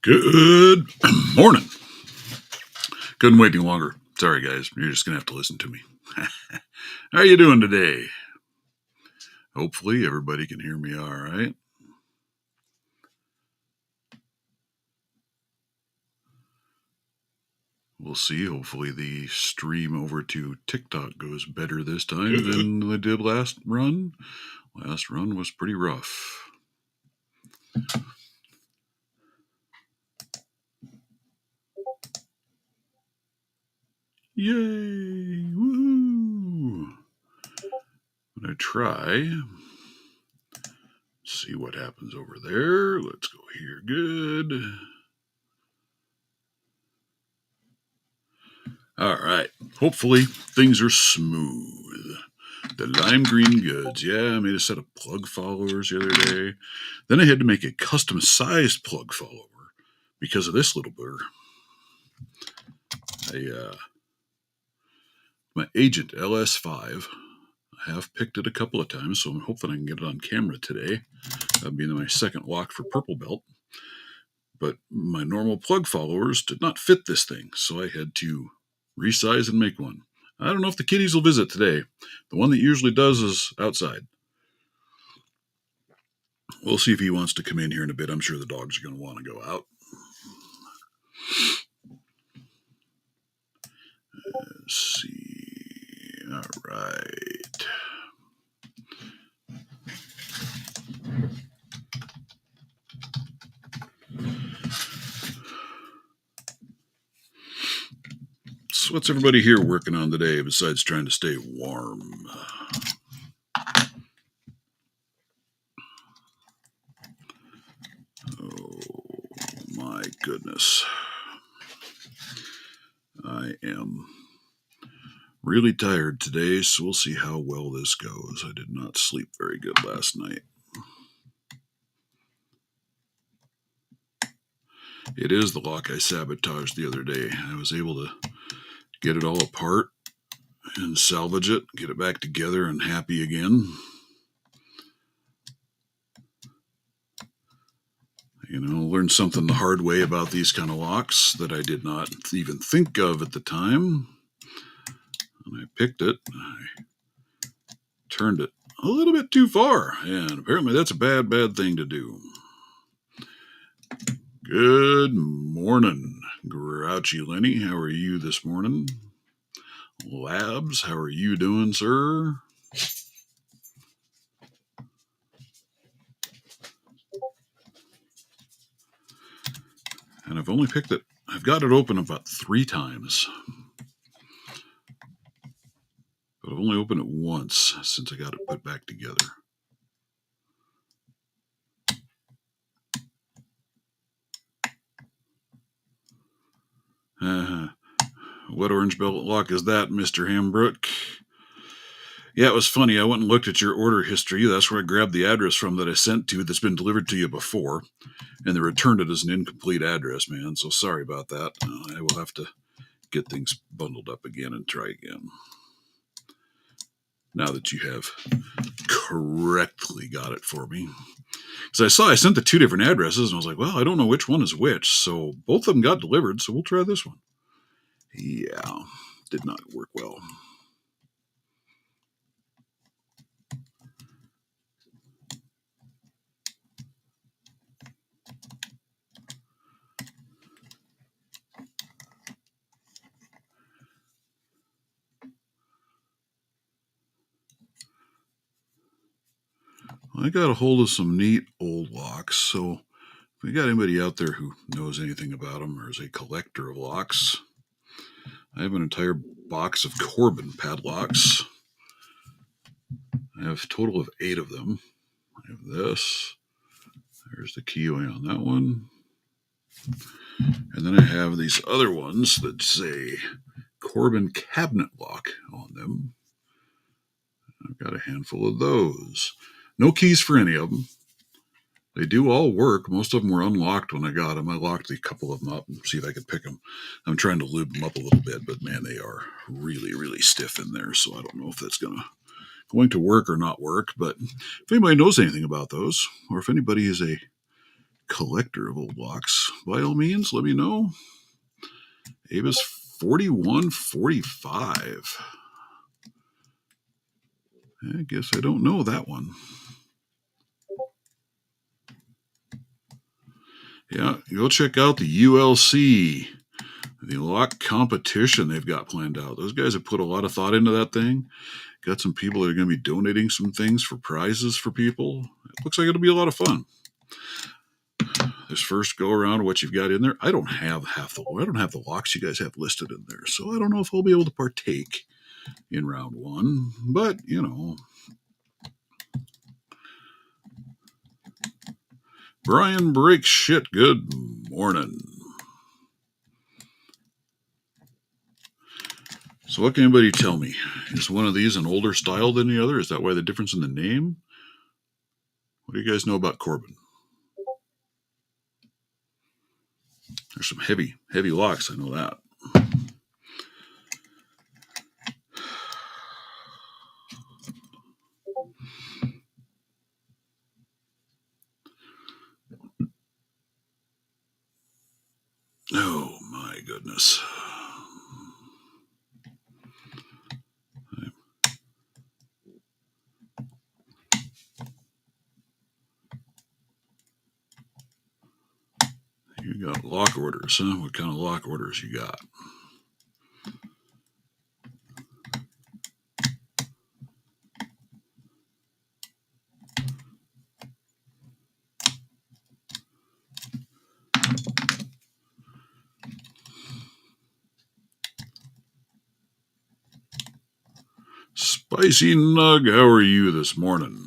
Good morning. Couldn't wait any longer. Sorry, guys. You're just going to have to listen to me. How are you doing today? Hopefully, everybody can hear me all right. We'll see. Hopefully, the stream over to TikTok goes better this time than I did last run. Last run was pretty rough. Yay! Woohoo! I'm going to try. See what happens over there. Let's go here. Good. All right. Hopefully, things are smooth. The lime green goods. Yeah, I made a set of plug followers the other day. Then I had to make a custom sized plug follower because of this little bird. My Agent LS5. I have picked it a couple of times, so I'm hoping I can get it on camera today. That'll be my second lock for Purple Belt. But my normal plug followers did not fit this thing, so I had to resize and make one. I don't know if the kitties will visit today. The one that usually does is outside. We'll see if he wants to come in here in a bit. I'm sure the dogs are going to want to go out. Let's see. All right. So what's everybody here working on today besides trying to stay warm? Oh, my goodness. I am really tired today, so we'll see how well this goes. I did not sleep very good last night. It is the lock I sabotaged the other day. I was able to get it all apart and salvage it, get it back together and happy again. Learned something the hard way about these kind of locks that I did not even think of at the time. And I picked it, I turned it a little bit too far, and apparently that's a bad thing to do. Good morning, Grouchy Lenny. How are you this morning? Labs, how are you doing, sir? And I've only picked it, I've got it open about 3 times. But I've only opened it once since I got it put back together. What orange belt lock is that, Mr. Hambrook? Yeah, it was funny. I went and looked at your order history. That's where I grabbed the address from that I sent to that's been delivered to you before. And they returned it as an incomplete address, man. So sorry about that. I will have to get things bundled up again and try again. Now that you have correctly got it for me. Because I sent the 2 different addresses, and I was like, well, I don't know which one is which. So both of them got delivered, so we'll try this one. Yeah, did not work well. I got a hold of some neat old locks, so if we got anybody out there who knows anything about them or is a collector of locks, I have an entire box of Corbin padlocks. I have a total of 8 of them. I have this. There's the keyway on that one. And then I have these other ones that say Corbin cabinet lock on them. I've got a handful of those. No keys for any of them. They do all work. Most of them were unlocked when I got them. I locked a couple of them up and see if I could pick them. I'm trying to lube them up a little bit, but man, they are really, really stiff in there. So I don't know if that's going to work or not work. But if anybody knows anything about those, or if anybody is a collector of old locks, by all means, let me know. Avis 4145. I guess I don't know that one. Yeah, go check out the ULC, the lock competition they've got planned out. Those guys have put a lot of thought into that thing. Got some people that are going to be donating some things for prizes for people. It looks like it'll be a lot of fun. This first go around, what you've got in there, I don't have the locks you guys have listed in there, so I don't know if I'll be able to partake in round one. But Brian breaks shit. Good morning. So what can anybody tell me? Is one of these an older style than the other? Is that why the difference in the name? What do you guys know about Corbin? There's some heavy locks, I know that. Oh my goodness. You got lock orders, huh? What kind of lock orders you got? Spicy Nug, how are you this morning?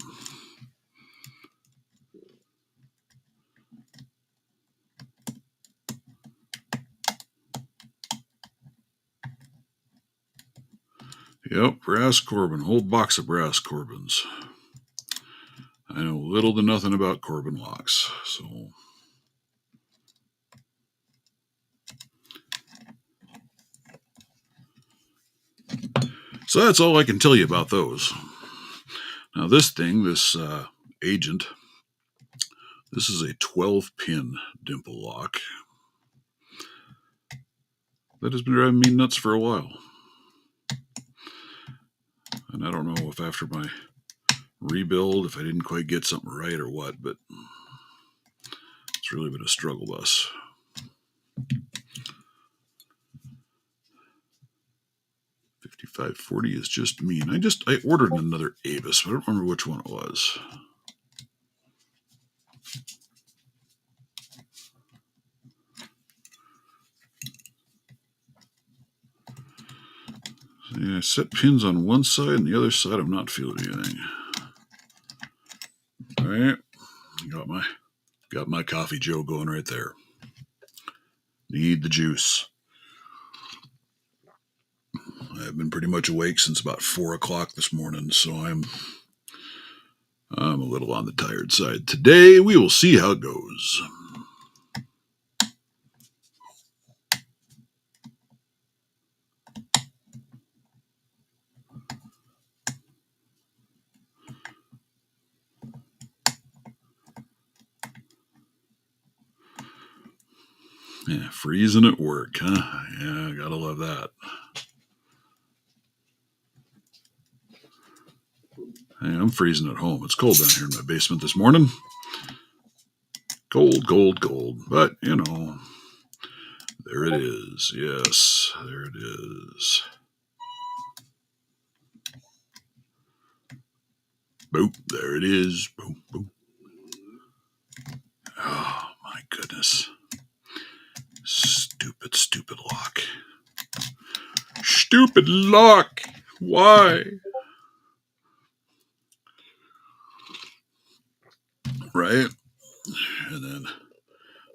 Yep, brass Corbin. Whole box of brass Corbins. I know little to nothing about Corbin locks, so that's all I can tell you about those. Now this thing, this Agent, this is a 12-pin dimple lock that has been driving me nuts for a while. And I don't know if after my rebuild, if I didn't quite get something right or what, but it's really been a struggle bus. $55.40 is just mean. I ordered another Avis, but I don't remember which one it was. Yeah, I set pins on one side and the other side I'm not feeling anything. All right, got my coffee Joe going right there. Need the juice. I've been pretty much awake since about 4 o'clock this morning, so I'm a little on the tired side today. We will see how it goes. Yeah, freezing at work, huh? Yeah, gotta love that. Hey, I'm freezing at home. It's cold down here in my basement this morning. Cold. But, there it is. Yes, there it is. Boop, there it is. Boop, boop. Oh, my goodness. Stupid lock. Stupid lock. Why? Right? And then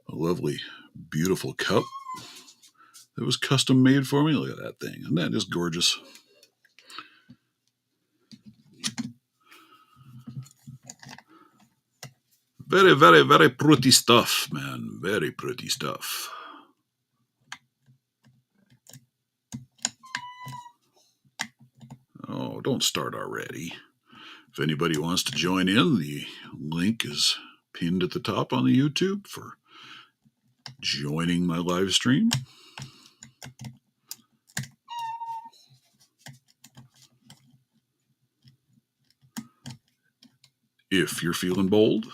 a lovely, beautiful cup that was custom made for me. Look at that thing. Isn't that just gorgeous? Very, very, very pretty stuff, man. Very pretty stuff. Oh, don't start already. If anybody wants to join in, the link is pinned at the top on the YouTube for joining my live stream. If you're feeling bold,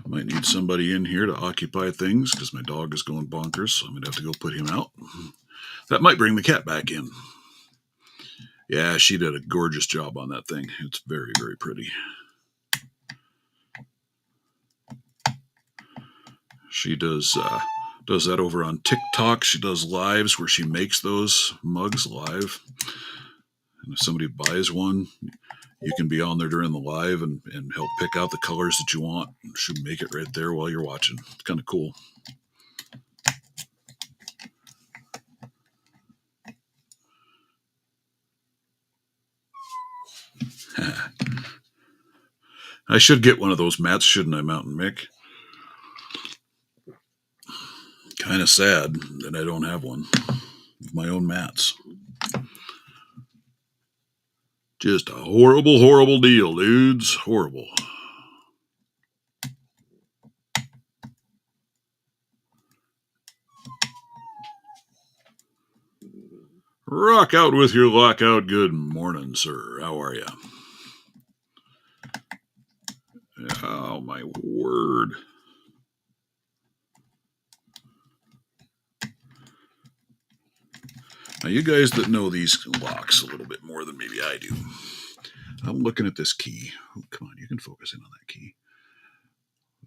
might need somebody in here to occupy things because my dog is going bonkers, so I'm going to have to go put him out. That might bring the cat back in. Yeah, she did a gorgeous job on that thing. It's very, very pretty. She does that over on TikTok. She does lives where she makes those mugs live. And if somebody buys one, you can be on there during the live and help pick out the colors that you want. She'll make it right there while you're watching. It's kind of cool. I should get one of those mats, shouldn't I, Mountain Mick? Kind of sad that I don't have one of my own mats. Just a horrible, horrible deal, dudes. Horrible. Rock out with your lockout. Good morning, sir. How are you? Oh, my word. Now, you guys that know these locks a little bit more than maybe I do, I'm looking at this key. Oh, come on, you can focus in on that key.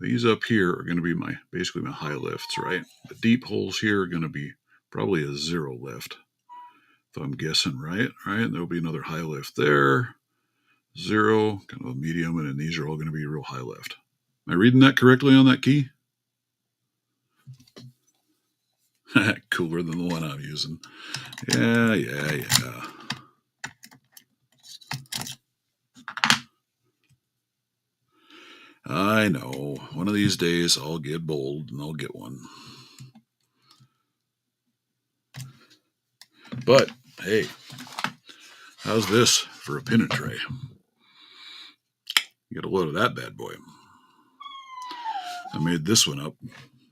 These up here are going to be basically my high lifts, right? The deep holes here are going to be probably a 0 lift. If I'm guessing right? There'll be another high lift there. 0, kind of a medium, and then these are all going to be real high lift. Am I reading that correctly on that key? Cooler than the one I'm using. Yeah. I know. One of these days I'll get bold and I'll get one. But, hey, how's this for a pin tray? Get a load of that bad boy. I made this one up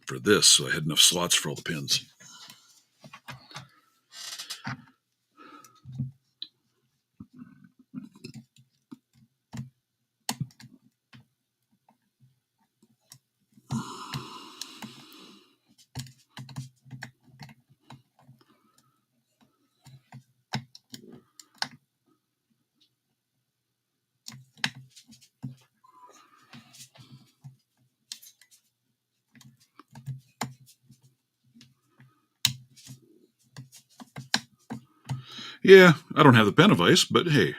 for this, so I had enough slots for all the pins. Yeah, I don't have the pen device, but hey,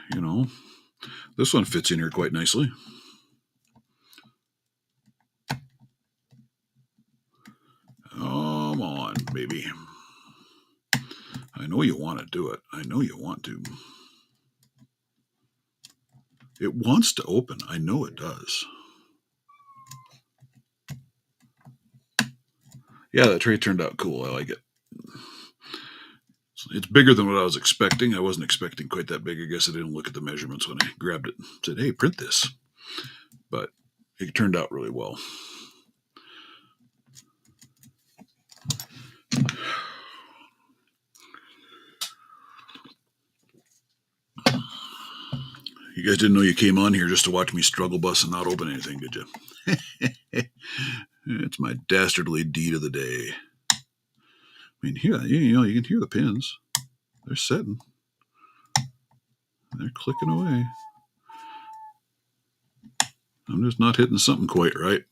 this one fits in here quite nicely. Come on, baby. I know you want to do it. I know you want to. It wants to open. I know it does. Yeah, that tray turned out cool. I like it. It's bigger than what I was expecting. I wasn't expecting quite that big. I guess I didn't look at the measurements when I grabbed it and said, hey, print this. But it turned out really well. You guys didn't know you came on here just to watch me struggle bus and not open anything, did you? It's my dastardly deed of the day. I mean, here, you can hear the pins. They're setting. They're clicking away. I'm just not hitting something quite right.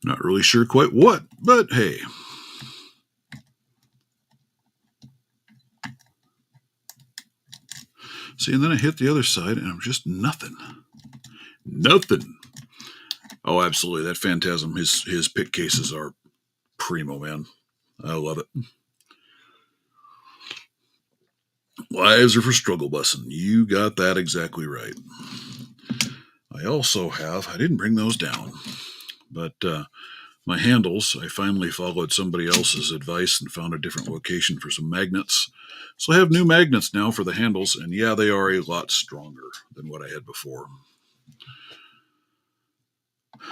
Not really sure quite what, but hey. See, and then I hit the other side, and I'm just nothing. Nothing. Oh, absolutely. That Phantasm, his pick cases are primo, man. I love it. Lives are for struggle bussing. You got that exactly right. I also have, I didn't bring those down, but my handles, I finally followed somebody else's advice and found a different location for some magnets. So I have new magnets now for the handles, and yeah, they are a lot stronger than what I had before.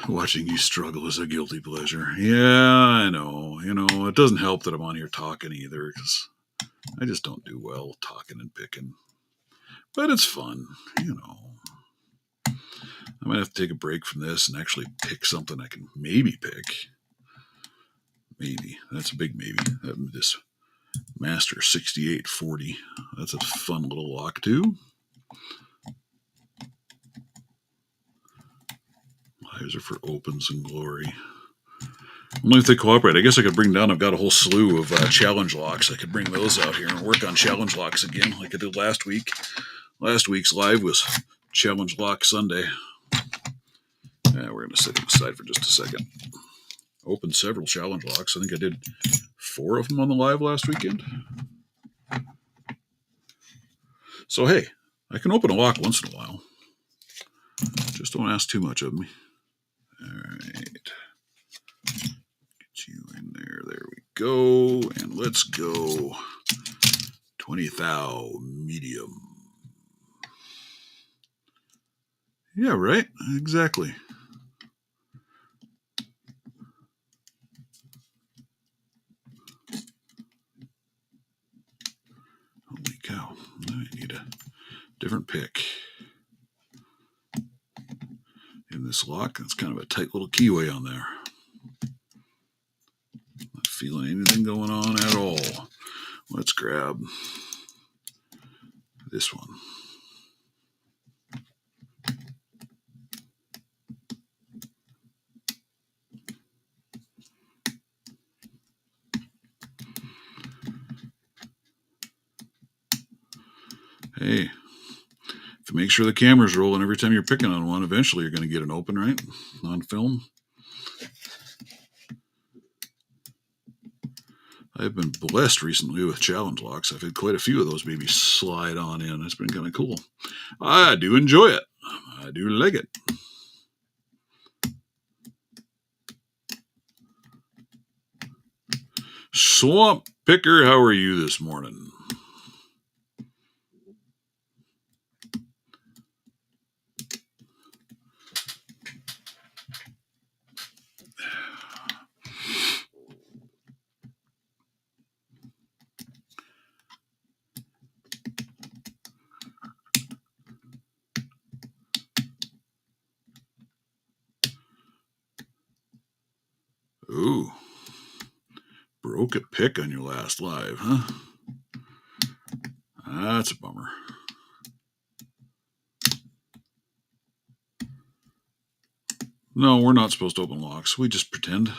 Watching you struggle is a guilty pleasure. Yeah, I know. It doesn't help that I'm on here talking either, because I just don't do well talking and picking. But it's fun. I might have to take a break from this and actually pick something I can maybe pick. Maybe. That's a big maybe. This Master 6840. That's a fun little lock too. Lives are for opens and glory. Only if they cooperate. I guess I could bring down, I've got a whole slew of challenge locks. I could bring those out here and work on challenge locks again like I did last week. Last week's live was Challenge Lock Sunday. We're going to set them aside for just a second. Opened several challenge locks. I think I did 4 of them on the live last weekend. So, hey, I can open a lock once in a while. Just don't ask too much of me. All right. Get you in there. There we go. And let's go 20 thou medium. Yeah, right? Exactly. Holy cow. I need a different pick. In this lock, that's kind of a tight little keyway on there. Not feeling anything going on at all. Let's grab this one. Hey, if you make sure the camera's rolling every time you're picking on one, eventually you're going to get an open, right? On film. I've been blessed recently with challenge locks. I've had quite a few of those babies slide on in. It's been kind of cool. I do enjoy it. I do like it. Swamp Picker, how are you this morning? Ooh. Broke a pick on your last live, huh? That's a bummer. No, we're not supposed to open locks. We just pretend.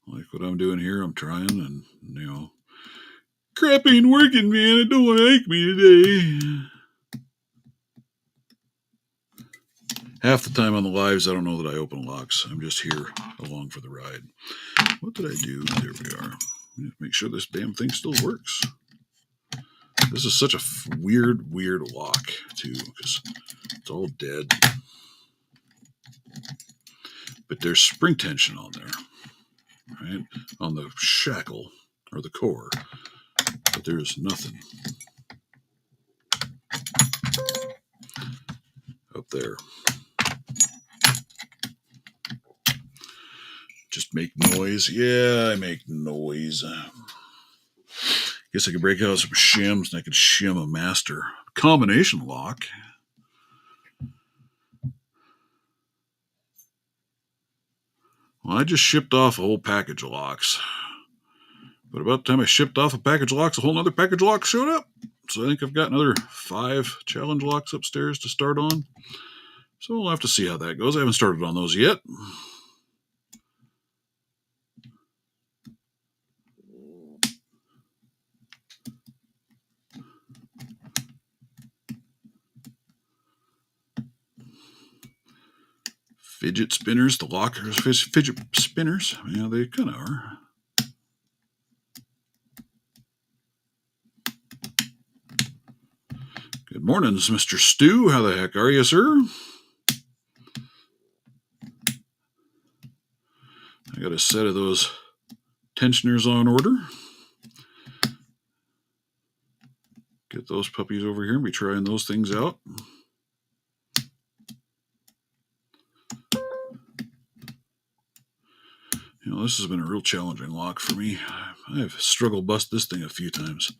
Like what I'm doing here, I'm trying, and, crap ain't working, man. It don't like me today. Half the time on the lives, I don't know that I open locks. I'm just here along for the ride. What did I do? There we are. Make sure this damn thing still works. This is such a weird lock, too, because it's all dead. But there's spring tension on there, right? On the shackle, or the core. But there's nothing up there. Just make noise. Yeah, I make noise. Guess I could break out some shims and I could shim a master combination lock. Well, I just shipped off a whole package of locks. But about the time I shipped off a package of locks, a whole other package of locks showed up. So I think I've got another 5 challenge locks upstairs to start on. So we'll have to see how that goes. I haven't started on those yet. Fidget spinners, the lockers, fidget spinners. Yeah, they kind of are. Good morning, Mr. Stu. How the heck are you, sir? I got a set of those tensioners on order. Get those puppies over here and be trying those things out. You know, this has been a real challenging lock for me. I've struggled bust this thing a few times.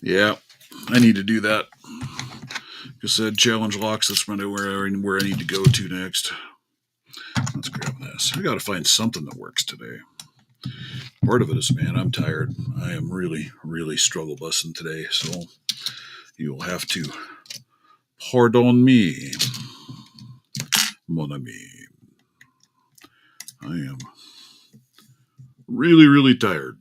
Yeah, I need to do that. Like I said, challenge locks, that's where I need to go to next. Let's grab this. I got to find something that works today. Part of it is, man, I'm tired. I am really, really struggle busting today, so you'll have to pardon me, mon ami. I am really, really tired.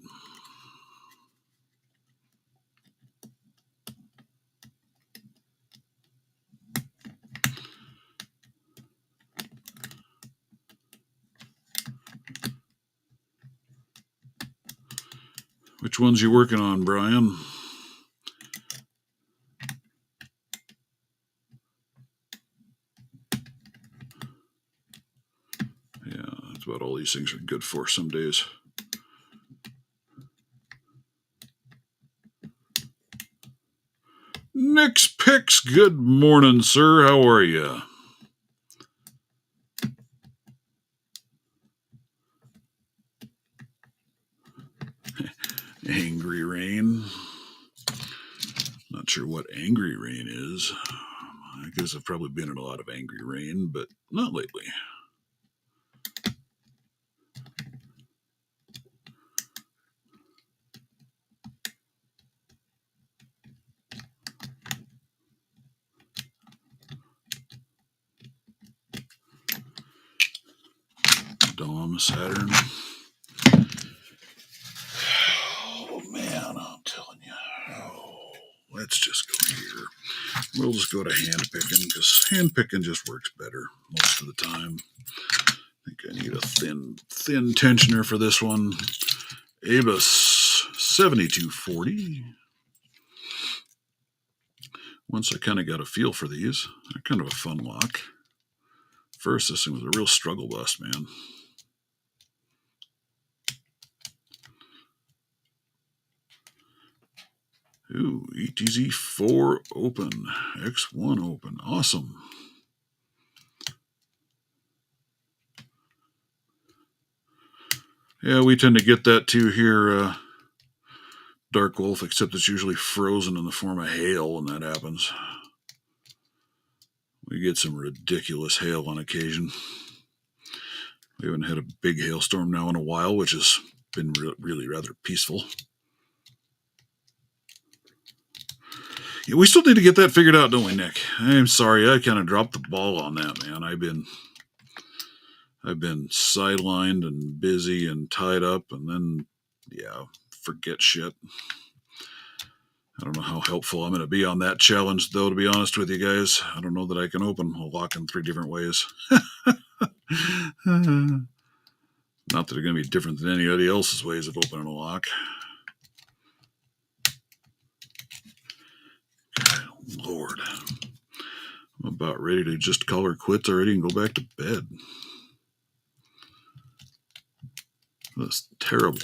Which ones you working on, Brian? Yeah, that's about all these things are good for some days. Nick's Picks, good morning, sir. How are you? Angry Rain. Not sure what Angry Rain is. I guess I've probably been in a lot of Angry Rain, but not lately. Dom, Saturn. Oh, man, I'm telling you. Oh, let's just go here. We'll just go to hand picking because hand picking just works better most of the time. I think I need a thin tensioner for this one. Abus 7240. Once I kind of got a feel for these, they're kind of a fun lock. First, this thing was a real struggle bust, man. Ooh, ETZ 4 open, X1 open. Awesome. Yeah, we tend to get that too here, Dark Wolf, except it's usually frozen in the form of hail when that happens. We get some ridiculous hail on occasion. We haven't had a big hailstorm now in a while, which has been really rather peaceful. Yeah, we still need to get that figured out, don't we, Nick? I'm sorry, I kind of dropped the ball on that, man. I've been sidelined and busy and tied up, and then, yeah, forget shit. I don't know how helpful I'm going to be on that challenge, though, to be honest with you guys. I don't know that I can open a lock in 3 different ways. Not that they're going to be different than anybody else's ways of opening a lock. God, Lord. I'm about ready to just call her quits already and go back to bed. That's terrible.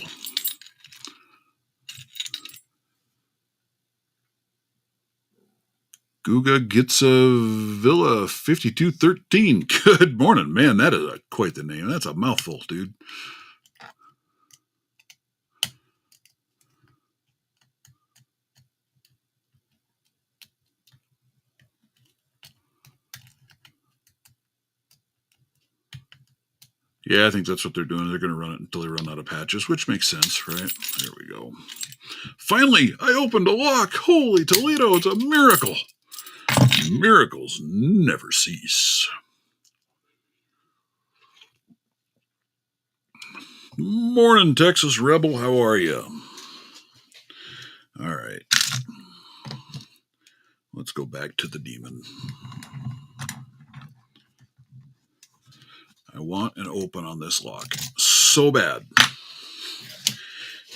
Guga gets a Villa 5213. Good morning, man. That is quite the name. That's a mouthful, dude. Yeah, I think that's what they're doing. They're going to run it until they run out of patches, which makes sense, right? There we go. Finally, I opened a lock. Holy Toledo, it's a miracle. Miracles never cease. Morning, Texas Rebel. How are you? All right. Let's go back to the demon. I want an open on this lock so bad.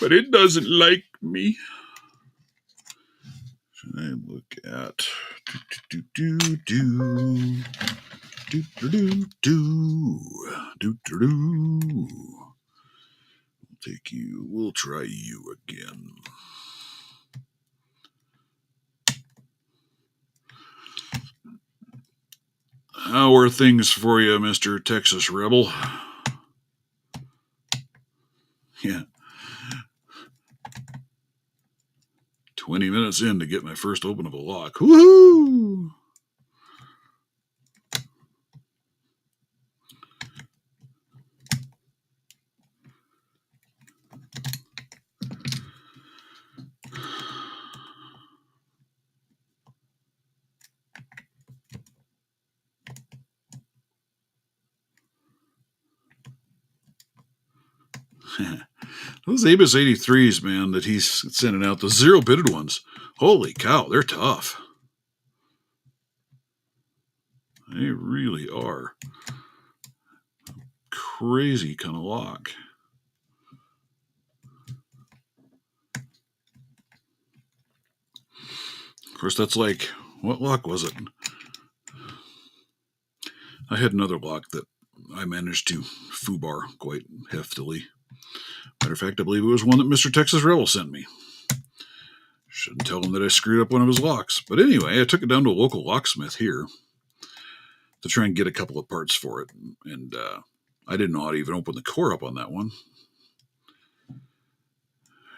But it doesn't like me. got We'll take you. We'll try you again. How are things for you, Mr. Texas Rebel? Yeah. 20 minutes in to get my first open of a lock. Woohoo! Those Abus 83s, man, that he's sending out, the zero bitted ones. Holy cow, they're tough. They really are. Crazy kind of lock. Of course, that's like, what lock was it? I had another lock that I managed to foobar quite heftily. Matter of fact, I believe it was one that Mr. Texas Rebel sent me. Shouldn't tell him that I screwed up one of his locks. But anyway, I took it down to a local locksmith here to try and get a couple of parts for it. And I didn't know how to even open the core up on that one.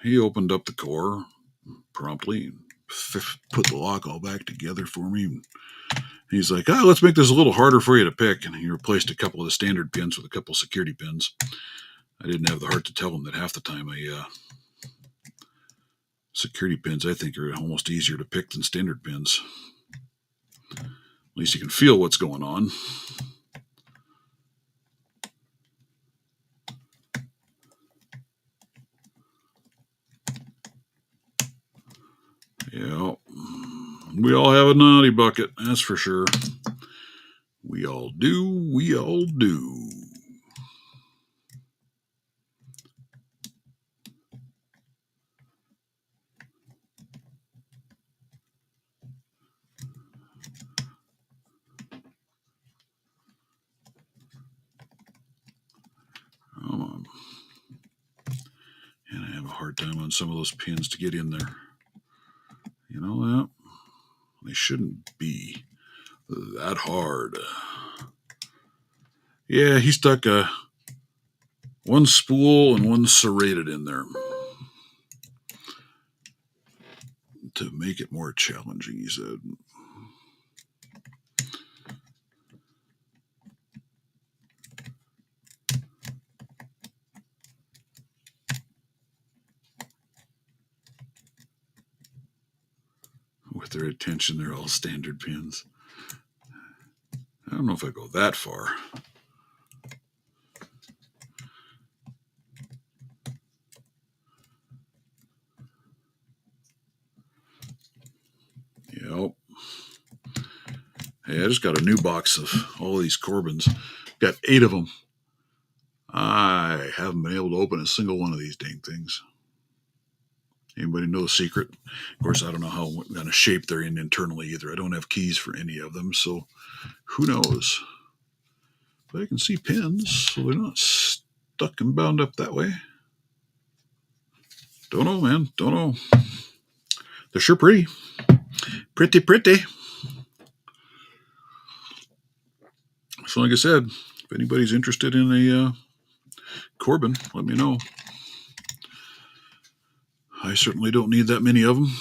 He opened up the core promptly and put the lock all back together for me. He's like, let's make this a little harder for you to pick. And he replaced a couple of the standard pins with a couple of security pins. I didn't have the heart to tell him that half the time security pins, I think, are almost easier to pick than standard pins. At least you can feel what's going on. Yeah, we all have a naughty bucket, that's for sure. We all do, we all do. Come on. And I have a hard time on some of those pins to get in there. You know that? They shouldn't be that hard. Yeah, he stuck one spool and one serrated in there to make it more challenging, he said. With their attention, they're all standard pins. I don't know if I go that far. Yep. Hey, I just got a new box of all these Corbins. Got 8 of them. I haven't been able to open a single one of these dang things. Anybody know the secret? Of course, I don't know how kind of shape they're in internally either. I don't have keys for any of them, so who knows? But I can see pins, so they're not stuck and bound up that way. Don't know, man. Don't know. They're sure pretty. Pretty, pretty. So like I said, if anybody's interested in a Corbin, let me know. I certainly don't need that many of them.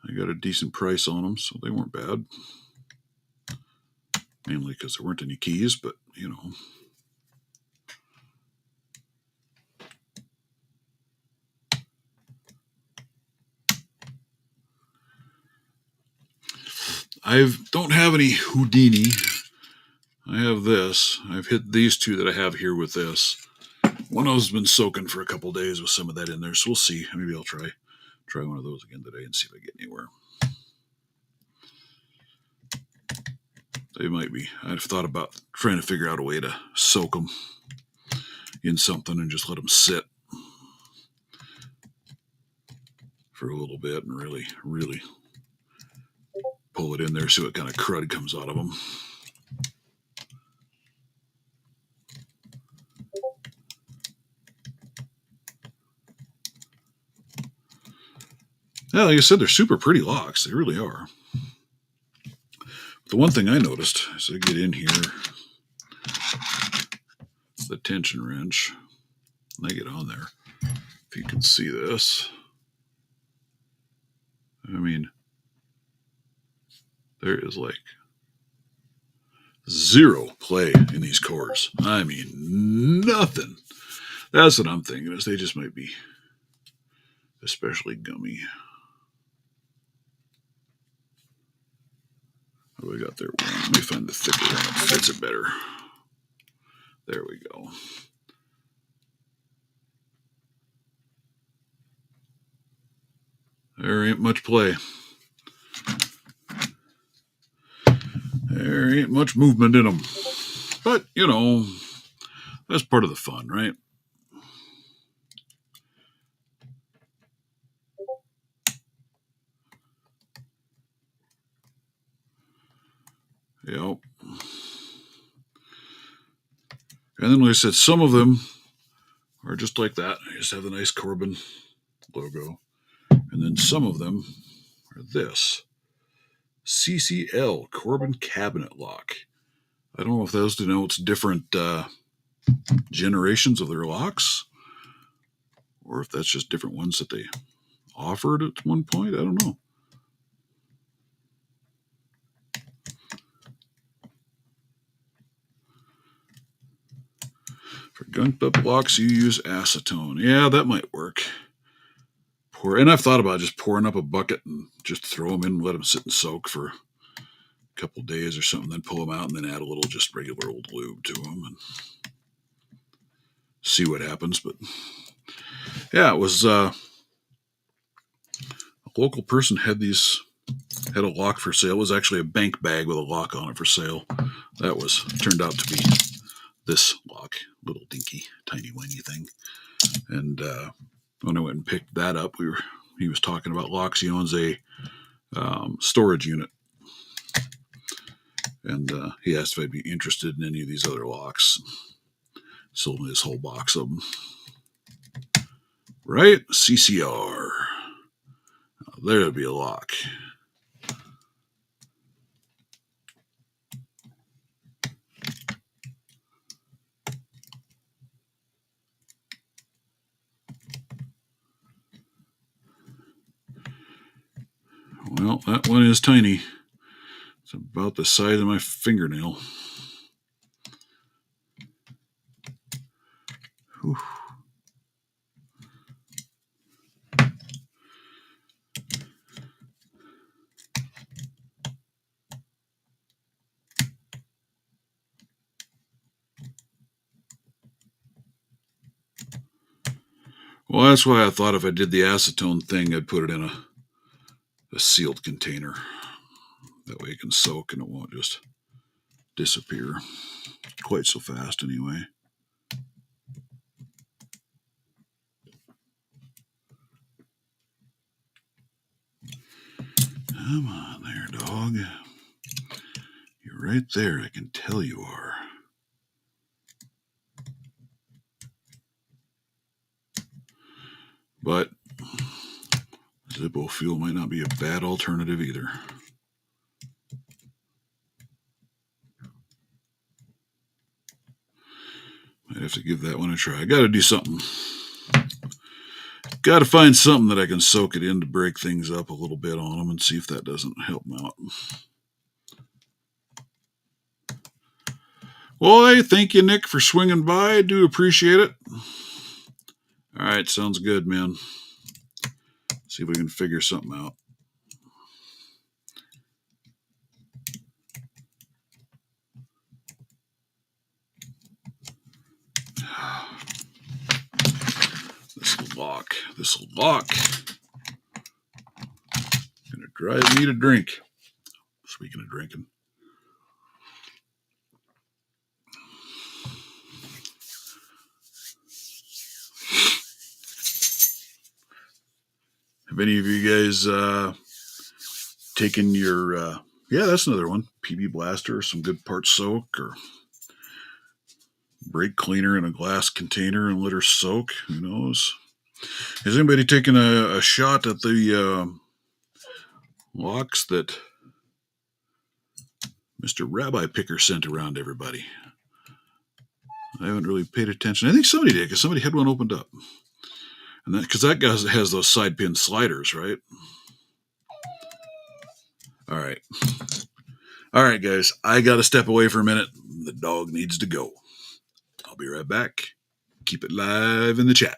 I got a decent price on them, so they weren't bad. Mainly because there weren't any keys, but, you know. I don't have any Houdini. I have this. I've hit these 2 that I have here with this. One of them's been soaking for a couple days with some of that in there, so we'll see. Maybe I'll try one of those again today and see if I get anywhere. They might be. I've thought about trying to figure out a way to soak them in something and just let them sit for a little bit and really pull it in there, see what kind of crud comes out of them. Yeah, like I said, they're super pretty locks. They really are. The one thing I noticed as I get in here, the tension wrench, and I get on there. If you can see this, I mean, there is like zero play in these cores. I mean, nothing. That's what I'm thinking is they just might be especially gummy. What do we got there? Let me find the thicker one that fits it better. There we go. There ain't much play. There ain't much movement in them. But, you know, that's part of the fun, right? Yep. And then, like I said, some of them are just like that. They just have the nice Corbin logo. And then some of them are this CCL Corbin Cabinet Lock. I don't know if those denotes different generations of their locks or if that's just different ones that they offered at one point. I don't know. For gunked up locks, you use acetone. Yeah, that might work. And I've thought about just pouring up a bucket and just throw them in and let them sit and soak for a couple days or something, then pull them out and then add a little just regular old lube to them and see what happens. But yeah, it was a local person had a lock for sale. It was actually a bank bag with a lock on it for sale. That turned out to be this lock, little dinky, tiny whiny thing. And when I went and picked that up, he was talking about locks. He owns a storage unit, and he asked if I'd be interested in any of these other locks. Sold me this whole box of them. Right? CCR. There'd be a lock. Well, that one is tiny. It's about the size of my fingernail. Whew. Well, that's why I thought if I did the acetone thing, I'd put it in a sealed container. That way it can soak and it won't just disappear quite so fast anyway. Come on there, dog. You're right there. I can tell you are. But Zippo fuel might not be a bad alternative either. Might have to give that one a try. I got to do something. Got to find something that I can soak it in to break things up a little bit on them and see if that doesn't help them out. Well, hey, thank you, Nick, for swinging by. I do appreciate it. All right, sounds good, man. See if we can figure something out. This lock. Gonna drive me to drink. Speaking of drinking. Have any of you guys taken your, yeah, that's another one, PB Blaster, some good part soak, or brake cleaner in a glass container and let her soak? Who knows? Has anybody taken a shot at the locks that Mr. Rabbi Picker sent around everybody? I haven't really paid attention. I think somebody did, because somebody had one opened up. And that, because that guy has those side pin sliders, right? All right. All right, guys. I got to step away for a minute. The dog needs to go. I'll be right back. Keep it live in the chat.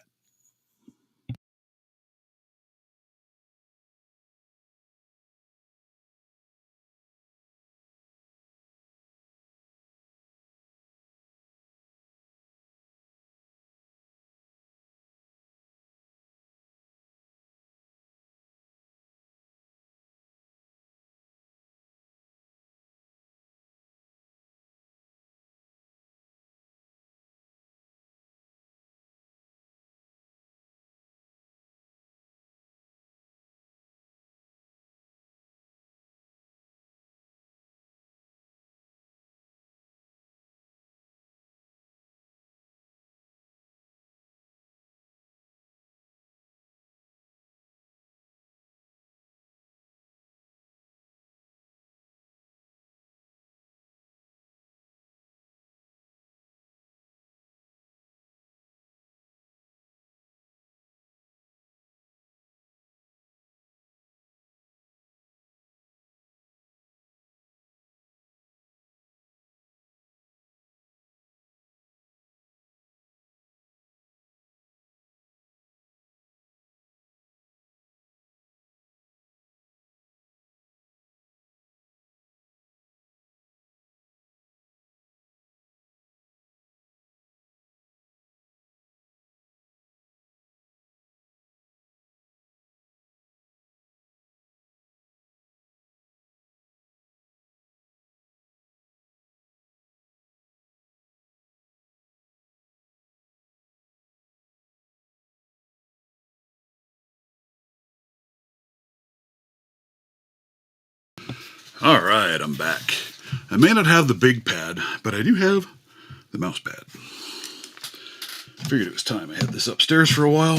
All right, I'm back. I may not have the big pad, but I do have the mouse pad. Figured it was time I had this upstairs for a while.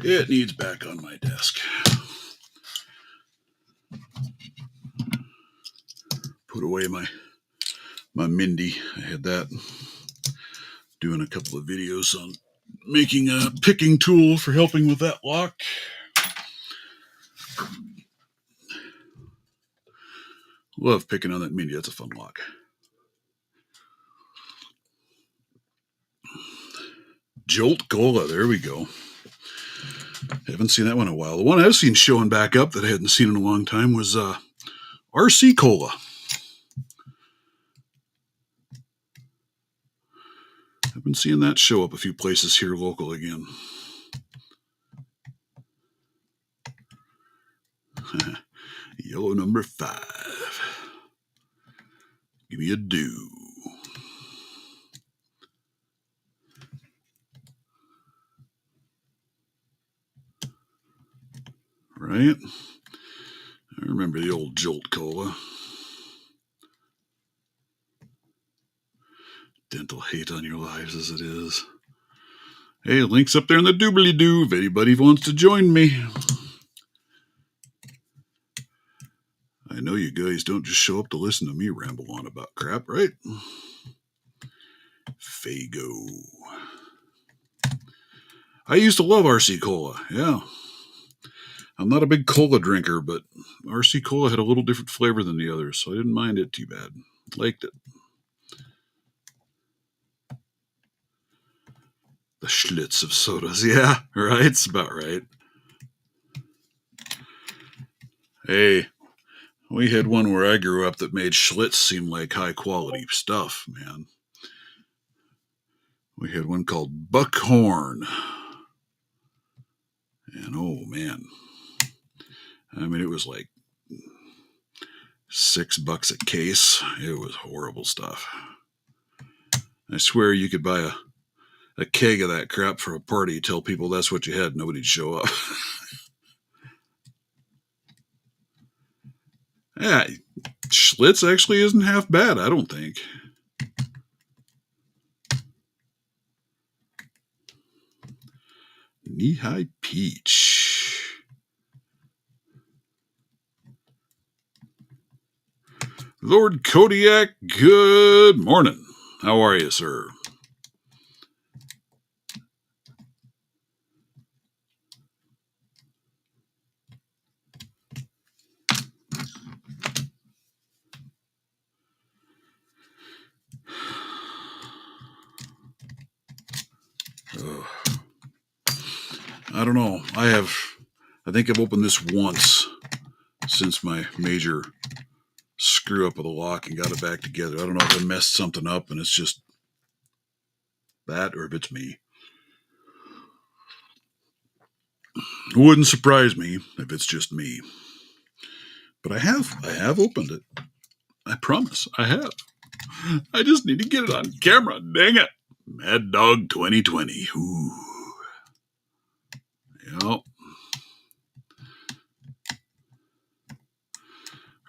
It needs back on my desk. Put away my Mindy. I had that. Doing a couple of videos on making a picking tool for helping with that lock. Love picking on that Mindy. That's a fun lock. Jolt Cola. There we go. Haven't seen that one in a while. The one I've seen showing back up that I hadn't seen in a long time was RC Cola. I've been seeing that show up a few places here local again. Yellow number 5. Give me a do. Right? I remember the old Jolt Cola. Dental hate on your lives as it is. Hey, link's up there in the doobly-doo if anybody wants to join me. I know you guys don't just show up to listen to me ramble on about crap, right? Fago. I used to love RC Cola, yeah. I'm not a big cola drinker, but RC Cola had a little different flavor than the others, so I didn't mind it too bad. Liked it. The Schlitz of sodas, yeah, right? It's about right. Hey, we had one where I grew up that made Schlitz seem like high quality stuff, man. We had one called Buckhorn. And oh man, I mean, it was like $6 a case. It was horrible stuff. I swear you could buy a keg of that crap for a party, tell people that's what you had, nobody'd show up. Yeah, Schlitz actually isn't half bad, I don't think. Knee-high peach. Lord Kodiak, good morning. How are you, sir? I don't know. I think I've opened this once since my major screw up of the lock and got it back together. I don't know if I messed something up and it's just that or if it's me. It wouldn't surprise me if it's just me. But I have opened it. I promise, I have. I just need to get it on camera, dang it. Mad Dog 2020. Ooh. Yep.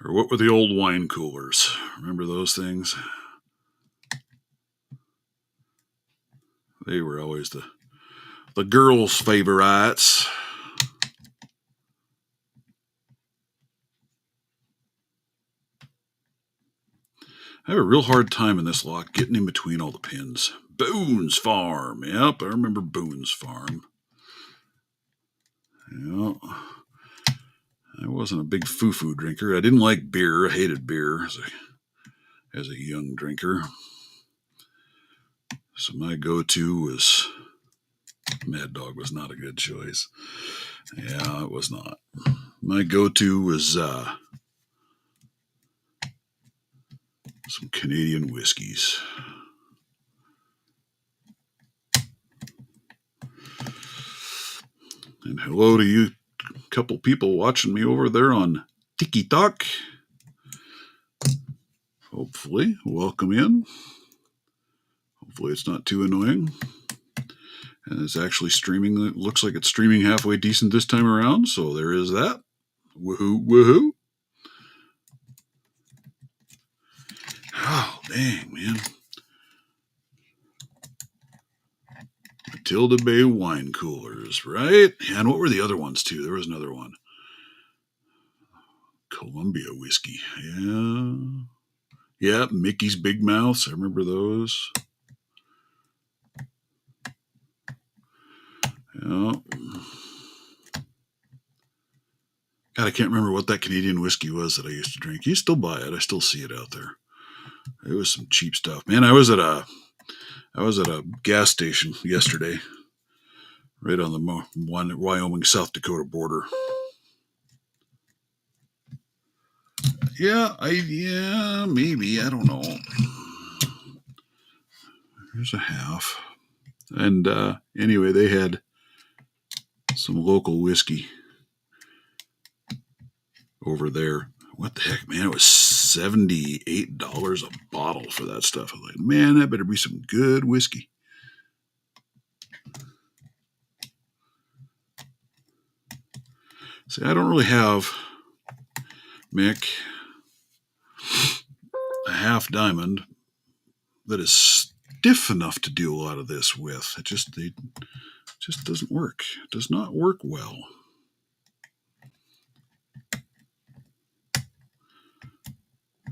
Or what were the old wine coolers? Remember those things? They were always the girls' favorites. I have a real hard time in this lock getting in between all the pins. Boone's Farm. Yep, I remember Boone's Farm. Yep. I wasn't a big foo-foo drinker. I didn't like beer. I hated beer as a young drinker. So my go-to was Mad Dog was not a good choice. Yeah, it was not. My go-to was some Canadian whiskeys. And hello to you couple people watching me over there on TikTok. Hopefully, welcome in. Hopefully it's not too annoying. And it's actually streaming. It looks like it's streaming halfway decent this time around, so there is that. Woohoo, woohoo. Oh, dang, man. Matilda Bay wine coolers, right? And what were the other ones, too? There was another one. Columbia whiskey. Yeah. Yeah, Mickey's Big Mouths. I remember those. Yeah. God, I can't remember what that Canadian whiskey was that I used to drink. You still buy it. I still see it out there. It was some cheap stuff. Man, I was at a gas station yesterday, right on the Wyoming, South Dakota border. Yeah, maybe. I don't know. Here's a half. And anyway, they had some local whiskey over there. What the heck, man? It was $78 a bottle for that stuff. I was like, man, that better be some good whiskey. See, I don't really have, Mick, a half diamond that is stiff enough to do a lot of this with. It just doesn't work. It does not work well.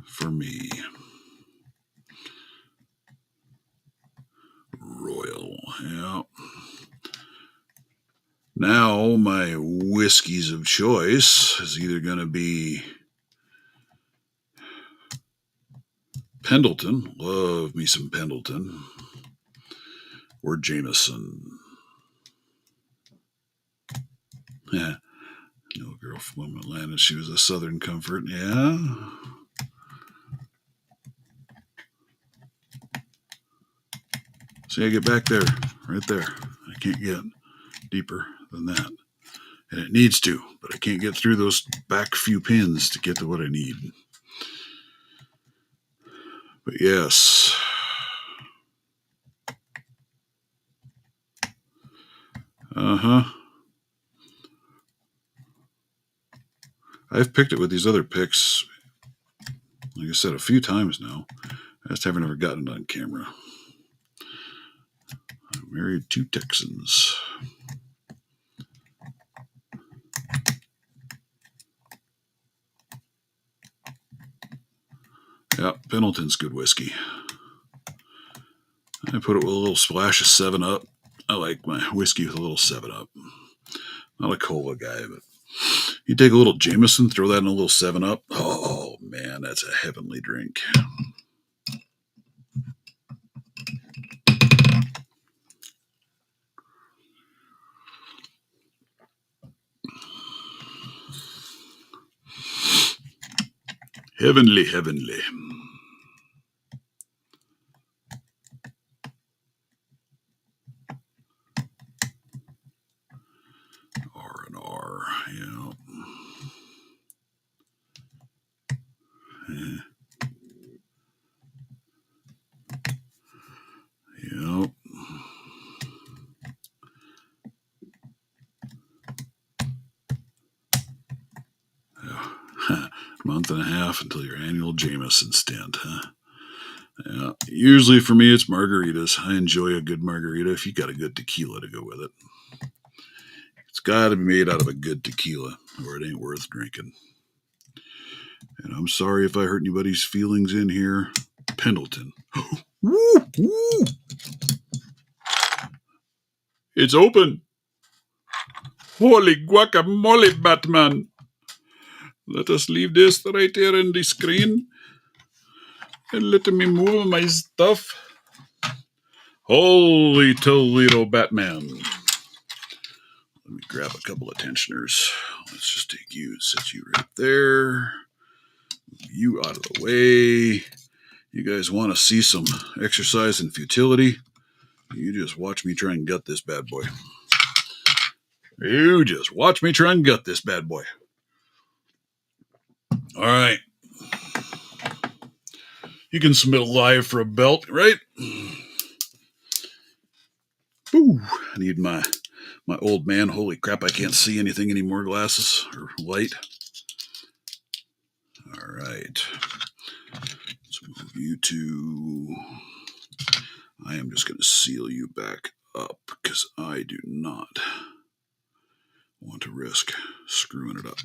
For me. Royal, yeah. Now my whiskeys of choice is either going to be Pendleton, love me some Pendleton, or Jameson. Yeah, no girl from Atlanta, she was a Southern Comfort, yeah. See, I get back there, right there. I can't get deeper than that. And it needs to, but I can't get through those back few pins to get to what I need. But yes. Uh-huh. I've picked it with these other picks I said a few times now. I just haven't ever gotten it on camera. I'm married to Texans. Yeah, Pendleton's good whiskey. I put it with a little splash of 7-Up. I like my whiskey with a little 7-Up. Not a cola guy, but you take a little Jameson, throw that in a little 7-Up. Oh, man, that's a heavenly drink. Heavenly, heavenly. R&R, yeah. Yep. Month and a half until your annual Jameson stint, huh? Yeah. Usually for me, it's margaritas. I enjoy a good margarita if you got a good tequila to go with it. It's got to be made out of a good tequila, or it ain't worth drinking. And I'm sorry if I hurt anybody's feelings in here. Pendleton. Woo, woo. It's open. Holy guacamole, Batman. Let us leave this right here in the screen. And let me move my stuff. Holy Toledo, Batman. Let me grab a couple of tensioners. Let's just take you and set you right there. Move you out of the way. You guys want to see some exercise and futility? You just watch me try and gut this bad boy. You just watch me try and gut this bad boy. All right. You can submit a live for a belt, right? Ooh, I need my old man. Holy crap, I can't see anything anymore. Glasses or light. All right. Let's move you to... I am just going to seal you back up because I do not want to risk screwing it up.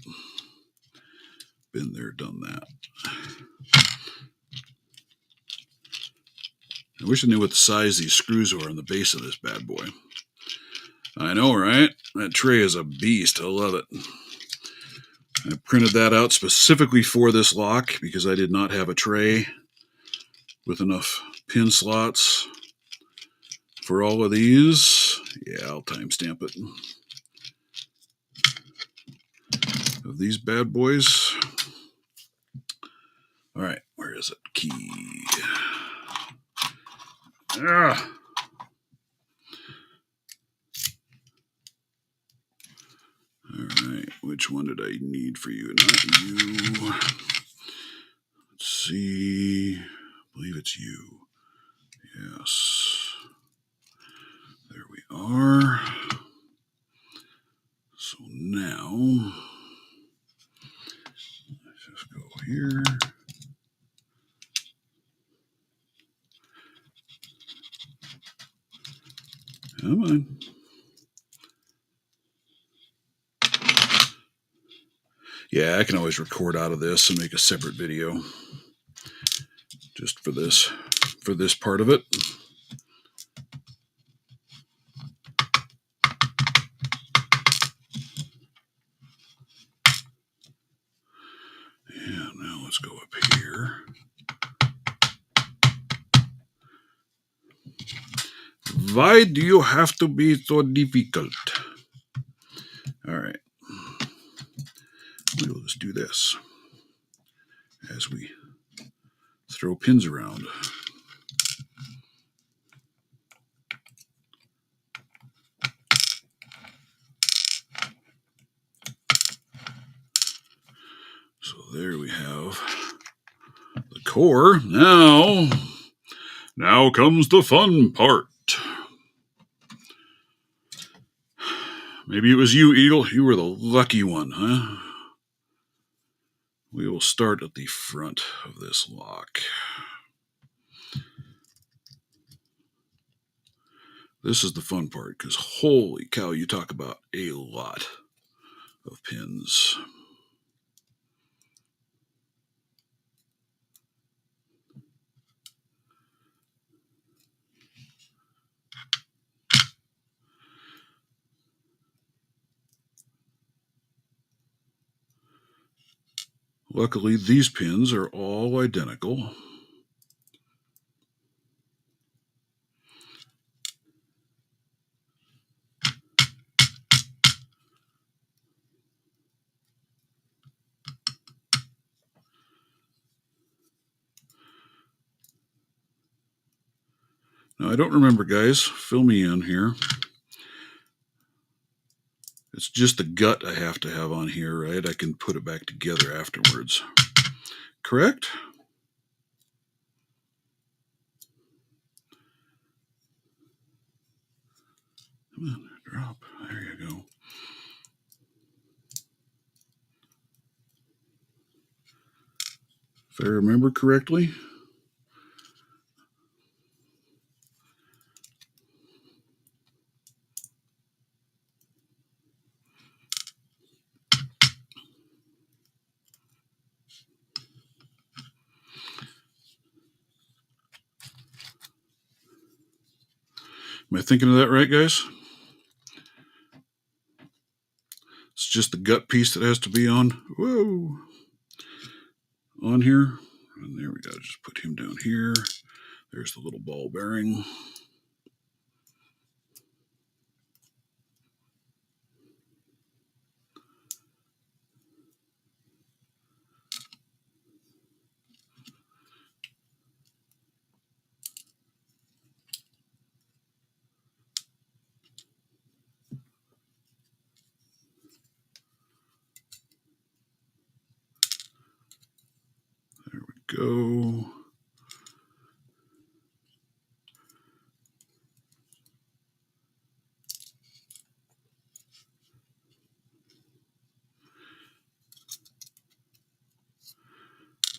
Been there, done that. I wish I knew what the size these screws are on the base of this bad boy. I know, right? That tray is a beast. I love it. I printed that out specifically for this lock because I did not have a tray with enough pin slots for all of these. Yeah, I'll timestamp it. Of these bad boys. All right, where is it? Key. Ah. All right, which one did I need for you? Not you. Let's see. I believe it's you. Yes. There we are. So now, let's just go here. Come on. Yeah, I can always record out of this and make a separate video just for this part of it. Yeah, now let's go up here. Why do you have to be so difficult? All right. We'll just do this as we throw pins around. So there we have the core. Now comes the fun part. Maybe it was you, Eagle. You were the lucky one, huh? We will start at the front of this lock. This is the fun part, because holy cow, you talk about a lot of pins. Luckily, these pins are all identical. Now, I don't remember, guys. Fill me in here. It's just the gut I have to have on here, right? I can put it back together afterwards. Correct? Come on, drop. There you go. If I remember correctly. Am I thinking of that right, guys? It's just the gut piece that has to be on. Whoa. On here. And there we go. Just put him down here. There's the little ball bearing. There we go.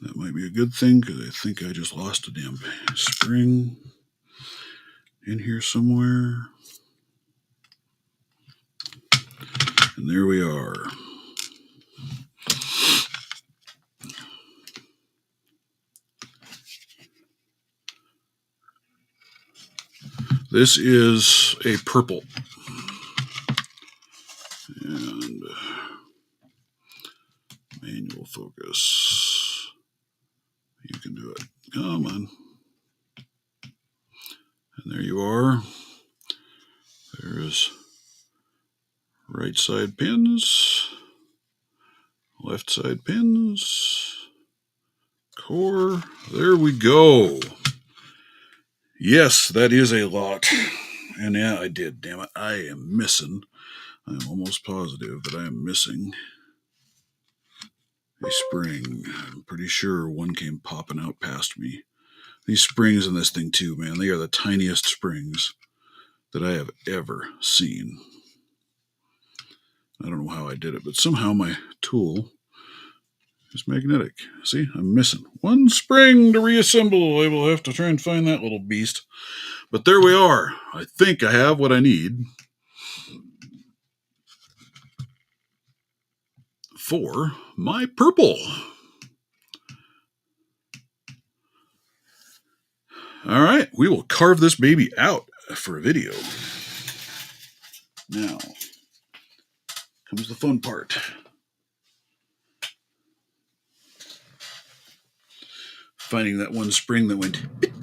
That might be a good thing, because I think I just lost a damn spring in here somewhere. And there we are. This is a purple. And manual focus. You can do it. Come on. And there you are. There's right side pins, left side pins, core. There we go. Yes, that is a lot. And yeah, I did. Damn it. I am missing. I'm almost positive that I am missing a spring. I'm pretty sure one came popping out past me. These springs in this thing too, man, they are the tiniest springs that I have ever seen. I don't know how I did it, but somehow my tool is magnetic. See, I'm missing one spring to reassemble. I will have to try and find that little beast. But there we are. I think I have what I need for my purple. All right, we will carve this baby out for a video. Now comes the fun part. Finding that one spring that went ding.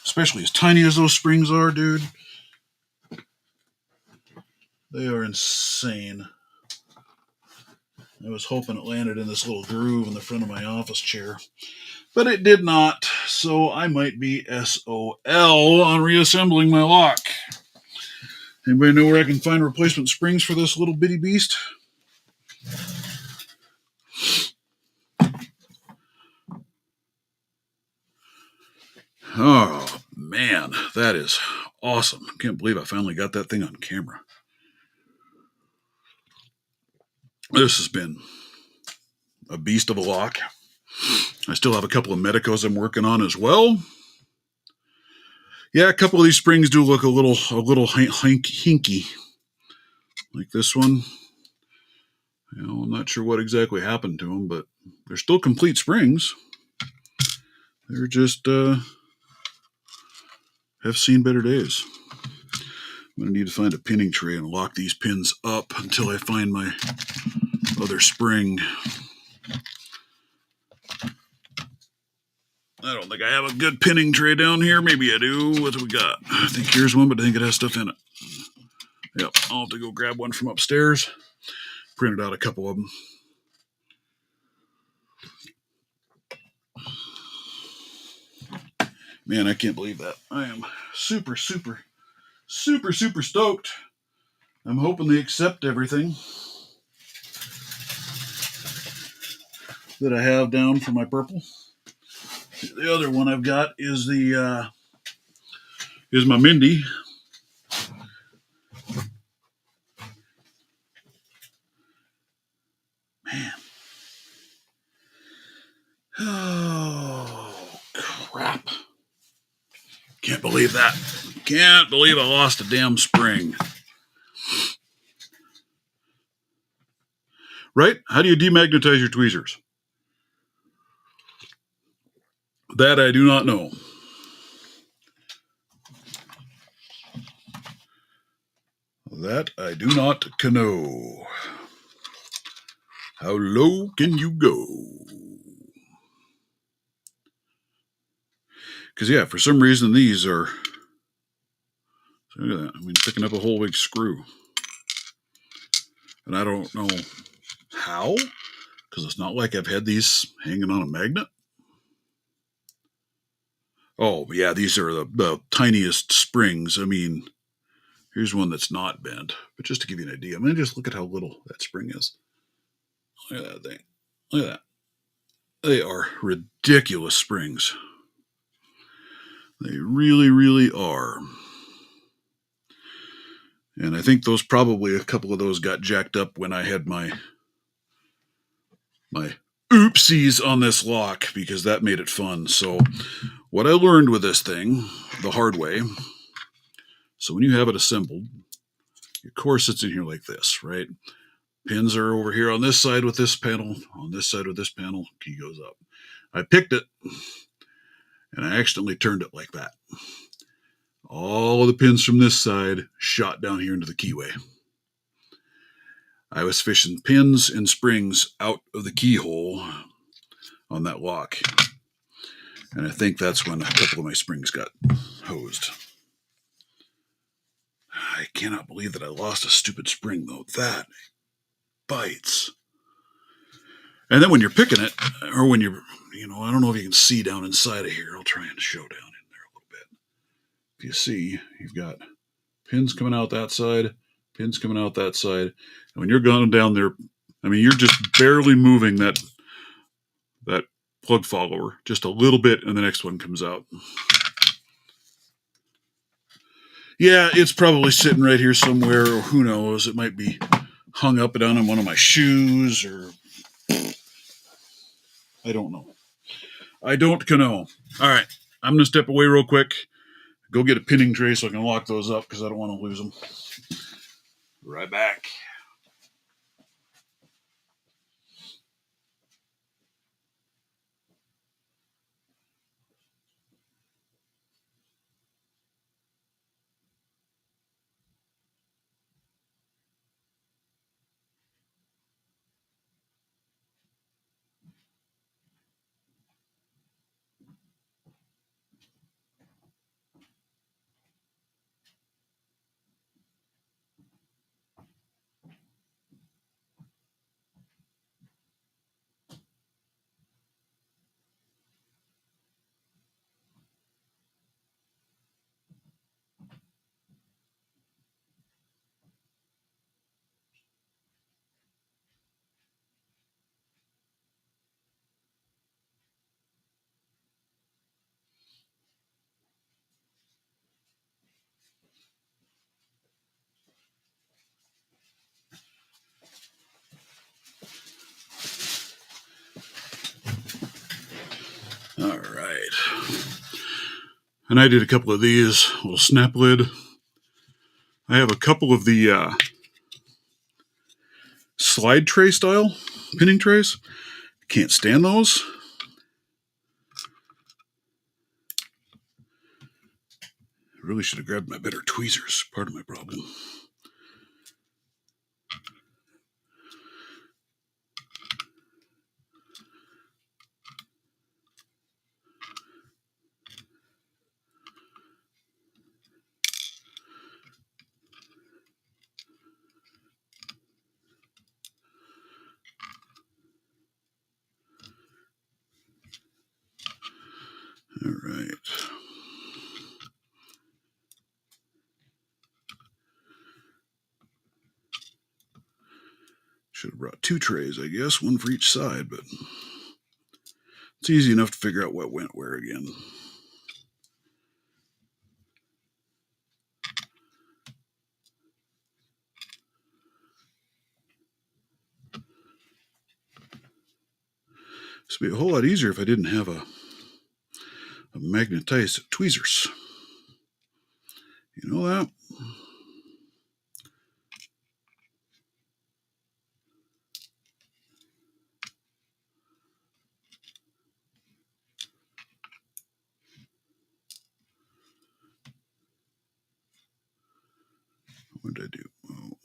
Especially as tiny as those springs are, dude. They are insane. I was hoping it landed in this little groove in the front of my office chair, but it did not, so I might be SOL on reassembling my lock. Anybody know where I can find replacement springs for this little bitty beast? Oh, man, that is awesome. Can't believe I finally got that thing on camera. This has been a beast of a lock. I still have a couple of Medicos I'm working on as well. Yeah, a couple of these springs do look a little hinky, like this one. I'm not sure what exactly happened to them, but they're still complete springs. They're just have seen better days. I'm going to need to find a pinning tray and lock these pins up until I find my other spring. I don't think I have a good pinning tray down here. Maybe I do. What do we got? I think here's one, but I think it has stuff in it. Yep, I'll have to go grab one from upstairs. Printed out a couple of them. Man, I can't believe that. I am super stoked. I'm hoping they accept everything that I have down for my purple. The other one I've got is is my Mindy. Man. Oh, crap. Can't believe that. Can't believe I lost a damn spring. Right? How do you demagnetize your tweezers? That I do not know. That I do not know. How low can you go? Because, yeah, for some reason these are... Look at that. I mean, picking up a whole big screw. And I don't know how, because it's not like I've had these hanging on a magnet. Oh, yeah, these are the tiniest springs. I mean, here's one that's not bent. But just to give you an idea, I mean, just look at how little that spring is. Look at that thing. Look at that. They are ridiculous springs. They really, really are. And I think those probably, a couple of those got jacked up when I had my oopsies on this lock, because that made it fun. So what I learned with this thing the hard way, so when you have it assembled, your core sits in here like this, right? Pins are over here on this side with this panel, on this side with this panel, key goes up. I picked it, and I accidentally turned it like that. All of the pins from this side shot down here into the keyway. I was fishing pins and springs out of the keyhole on that lock. And I think that's when a couple of my springs got hosed. I cannot believe that I lost a stupid spring, though. That bites. And then when you're picking it, or when you're, I don't know if you can see down inside of here. I'll try and show down in there a little bit. If you see, you've got pins coming out that side, pins coming out that side. And when you're going down there, I mean, you're just barely moving that plug follower just a little bit, and the next one comes out. Yeah, it's probably sitting right here somewhere, or who knows, it might be hung up down on one of my shoes, or I don't know. I don't know. All right, I'm going to step away real quick, go get a pinning tray so I can lock those up, because I don't want to lose them. Right back. All right. And I did a couple of these, little snap lid. I have a couple of the slide tray style pinning trays. Can't stand those. I really should have grabbed my better tweezers. Part of my problem. All right. Should have brought two trays, I guess, one for each side, but it's easy enough to figure out what went where again. This would be a whole lot easier if I didn't have a magnetized tweezers. You know that? What did I do? Oh.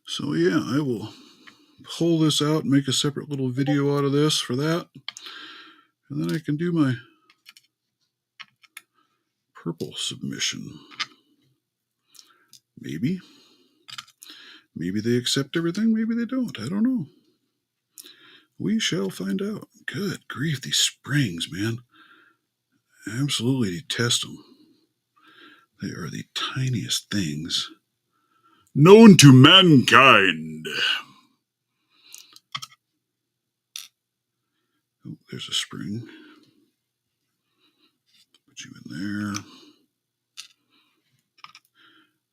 So yeah, I will pull this out and make a separate little video out of this for that. And then I can do my purple submission. Maybe. Maybe they accept everything, maybe they don't. I don't know. We shall find out. Good grief, these springs, man. I absolutely detest them. They are the tiniest things known to mankind. Oh, there's a spring. Put you in there.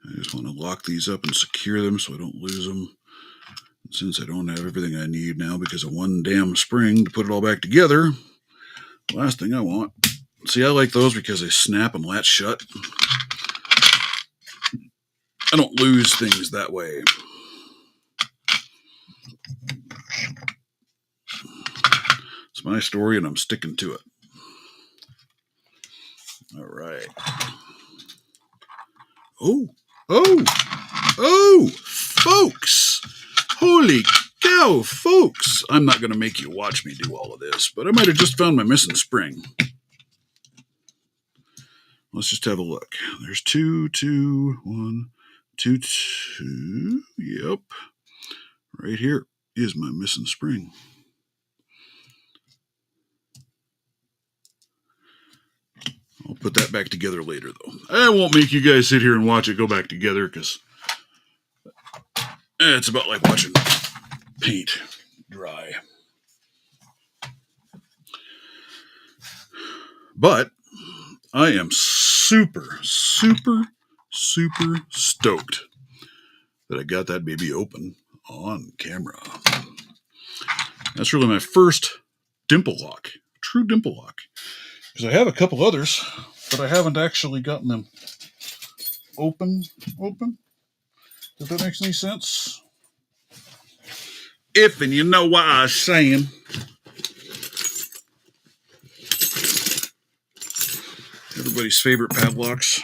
I just want to lock these up and secure them so I don't lose them. And since I don't have everything I need now because of one damn spring to put it all back together, the last thing I want. See, I like those because they snap and latch shut. I don't lose things that way. It's my story and I'm sticking to it. All right. Oh, folks. Holy cow, folks. I'm not going to make you watch me do all of this, but I might have just found my missing spring. Let's just have a look. There's two, 1, 2, 2. Yep. Right here is my missing spring. I'll put that back together later, though. I won't make you guys sit here and watch it go back together because it's about like watching paint dry. But I am super stoked that I got that baby open on camera. That's really my first dimple lock, true dimple lock. Because I have a couple others, but I haven't actually gotten them open. Does that make any sense? If and you know what I was saying. Everybody's favorite padlocks.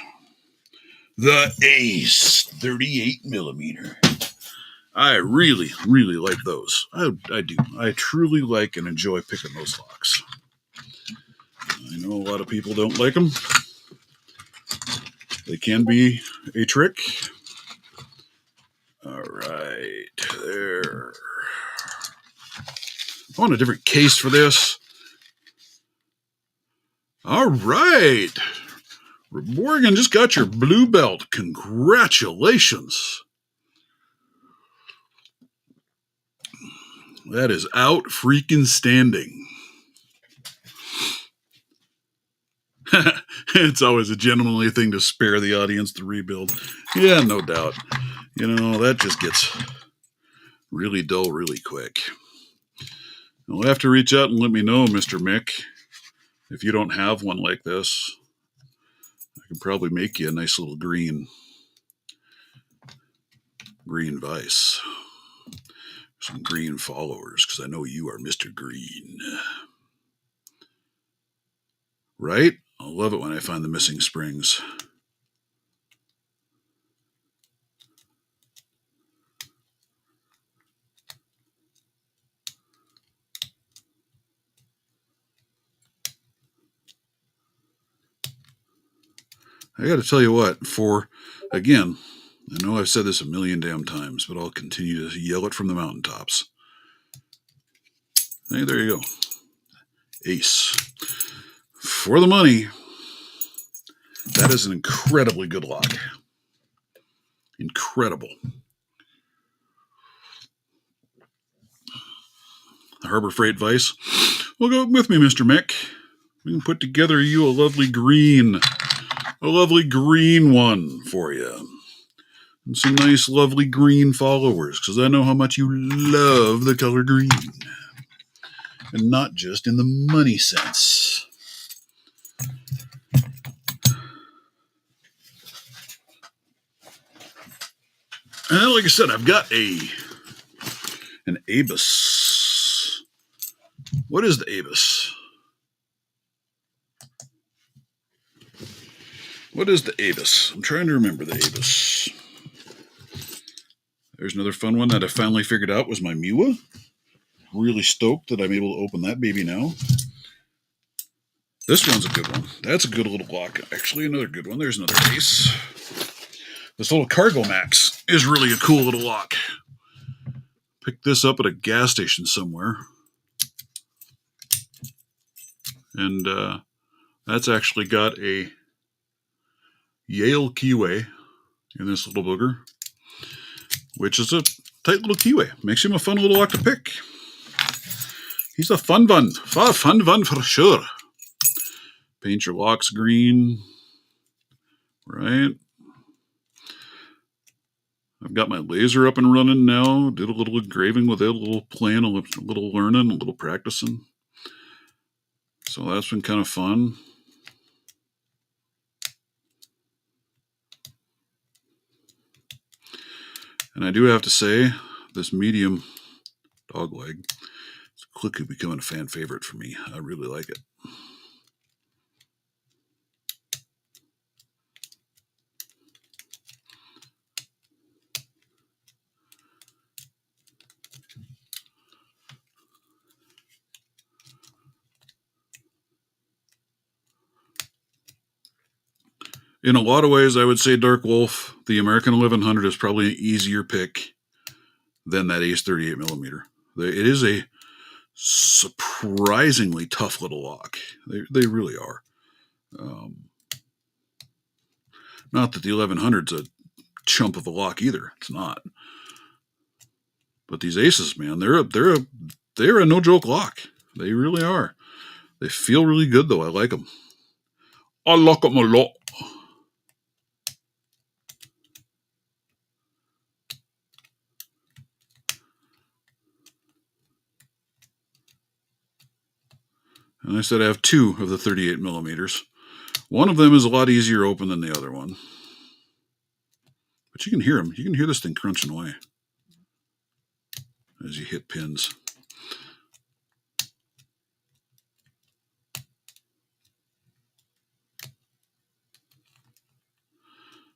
The Ace 38 millimeter. I really like those. I do. I truly like and enjoy picking those locks. I know a lot of people don't like them. They can be a trick. All right, there. I want a different case for this. All right. Morgan just got your blue belt. Congratulations. That is out freaking standing. It's always a gentlemanly thing to spare the audience the rebuild. Yeah, no doubt. You know, that just gets really dull really quick. You'll have to reach out and let me know, Mr. Mick. If you don't have one like this, I can probably make you a nice little green vice. Some green followers, because I know you are Mr. Green. Right? I love it when I find the missing springs. I got to tell you what, again, I know I've said this a million damn times, but I'll continue to yell it from the mountaintops. Hey, there you go. Ace. For the money. That is an incredibly good lock. Incredible. The Harbor Freight Vice. Well, go with me, Mr. Mick. We can put together you a lovely green one for you. And some nice, lovely green followers, because I know how much you love the color green. And not just in the money sense. And like I said, I've got an Abus. What is the Abus? What is the Abus? I'm trying to remember the Abus. There's another fun one that I finally figured out was my Miwa. Really stoked that I'm able to open that baby now. This one's a good one. That's a good little block. Actually, another good one. There's another ace. This little Cargo Max is really a cool little lock. Picked this up at a gas station somewhere. And that's actually got a Yale keyway in this little booger, which is a tight little keyway. Makes him a fun little lock to pick. He's a fun one. Fun one for sure. Paint your locks green. Right. I've got my laser up and running now. Did a little engraving with it, a little playing, a little learning, a little practicing. So that's been kind of fun. And I do have to say, this medium dog leg is quickly becoming a fan favorite for me. I really like it. In a lot of ways, I would say Dark Wolf, the American 1100 is probably an easier pick than that Ace 38mm. It is a surprisingly tough little lock. They really are. Not that the 1100's a chump of a lock either. It's not. But these aces, man, they're a no joke lock. They really are. They feel really good though. I like them. I like them a lot. And I said I have two of the 38mm. One of them is a lot easier open than the other one. But you can hear them. You can hear this thing crunching away as you hit pins.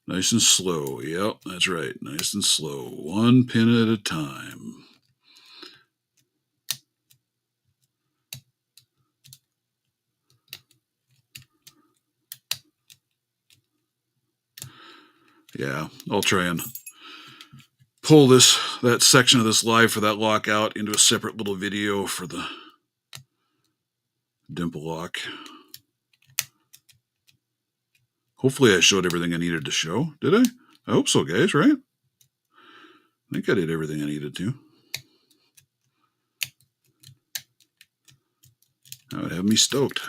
Nice and slow. Yep, that's right. Nice and slow. One pin at a time. Yeah, I'll try and pull that section of this live for that lock out into a separate little video for the dimple lock. Hopefully I showed everything I needed to show. Did I? I hope so, guys, right? I think I did everything I needed to. That would have me stoked.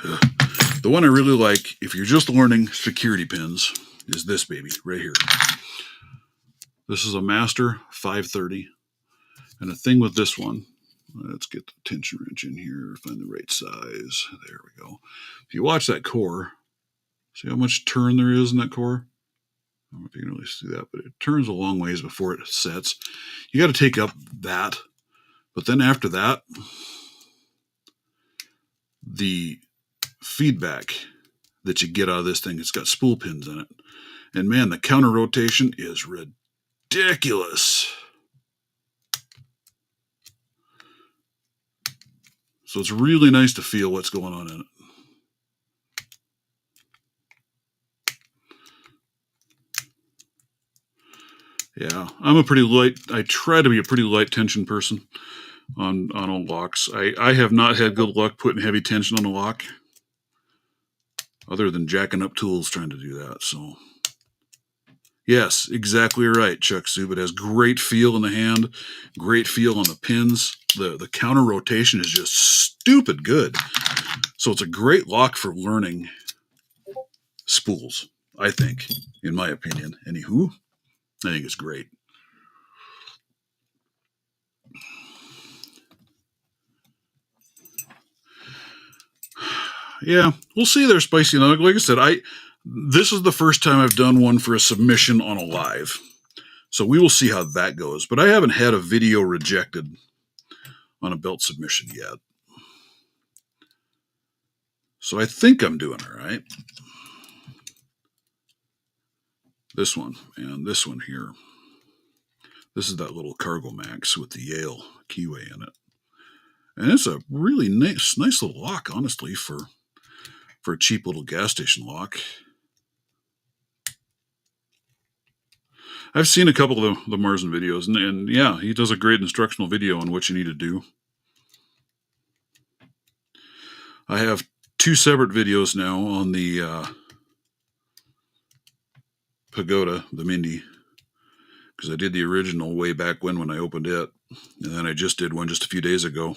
The one I really like, if you're just learning security pins, is this baby right here. This is a Master 530. And the thing with this one, let's get the tension wrench in here, find the right size. There we go. If you watch that core, see how much turn there is in that core? I don't know if you can really see that, but it turns a long ways before it sets. You got to take up that. But then after that, the feedback that you get out of this thing, it's got spool pins in it. And man, the counter rotation is ridiculous. So it's really nice to feel what's going on in it. Yeah, I'm a pretty light, I try to be a pretty light tension person on all locks. I have not had good luck putting heavy tension on a lock, other than jacking up tools trying to do that. So yes, exactly right, Chuck Soup. It has great feel in the hand, great feel on the pins. The counter rotation is just stupid good. So it's a great lock for learning spools, I think, in my opinion. Anywho, I think it's great. Yeah, we'll see there, Spicy Nug. Like I said, this is the first time I've done one for a submission on a live. So we will see how that goes. But I haven't had a video rejected on a belt submission yet. So I think I'm doing all right. This one and this one here. This is that little Cargo Max with the Yale keyway in it. And it's a really nice little lock, honestly, for a cheap little gas station lock. I've seen a couple of the Marzen videos, and yeah, he does a great instructional video on what you need to do. I have 2 separate videos now on the Pagoda, the Mindy, because I did the original way back when I opened it, and then I just did one just a few days ago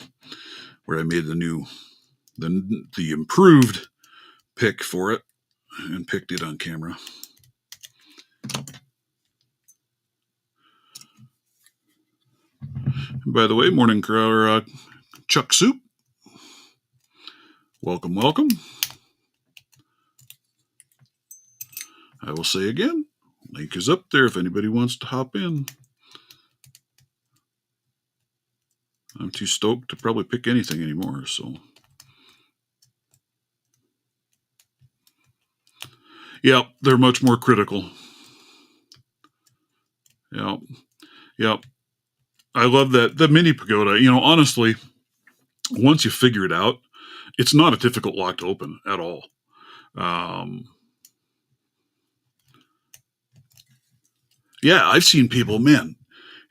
where I made the improved pick for it and picked it on camera. And by the way, morning crowd, Chuck Soup. Welcome, welcome. I will say again, link is up there if anybody wants to hop in. I'm too stoked to probably pick anything anymore, so. Yep, they're much more critical. Yep. I love that. The Mini Pagoda, honestly, once you figure it out, it's not a difficult lock to open at all. Yeah, I've seen people, man,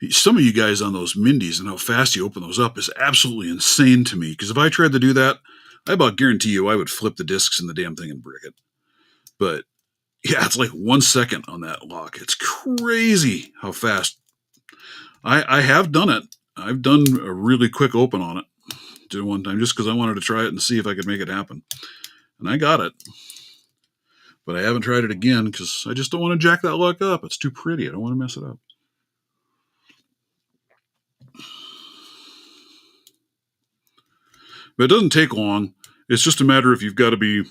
some of you guys on those Mindys and how fast you open those up is absolutely insane to me. Because if I tried to do that, I about guarantee you I would flip the discs in the damn thing and brick it. But yeah, it's like 1 second on that lock. It's crazy how fast. I have done it. I've done a really quick open on it. Did one time just because I wanted to try it and see if I could make it happen. And I got it. But I haven't tried it again because I just don't want to jack that lock up. It's too pretty. I don't want to mess it up. But it doesn't take long. It's just a matter of you've got to be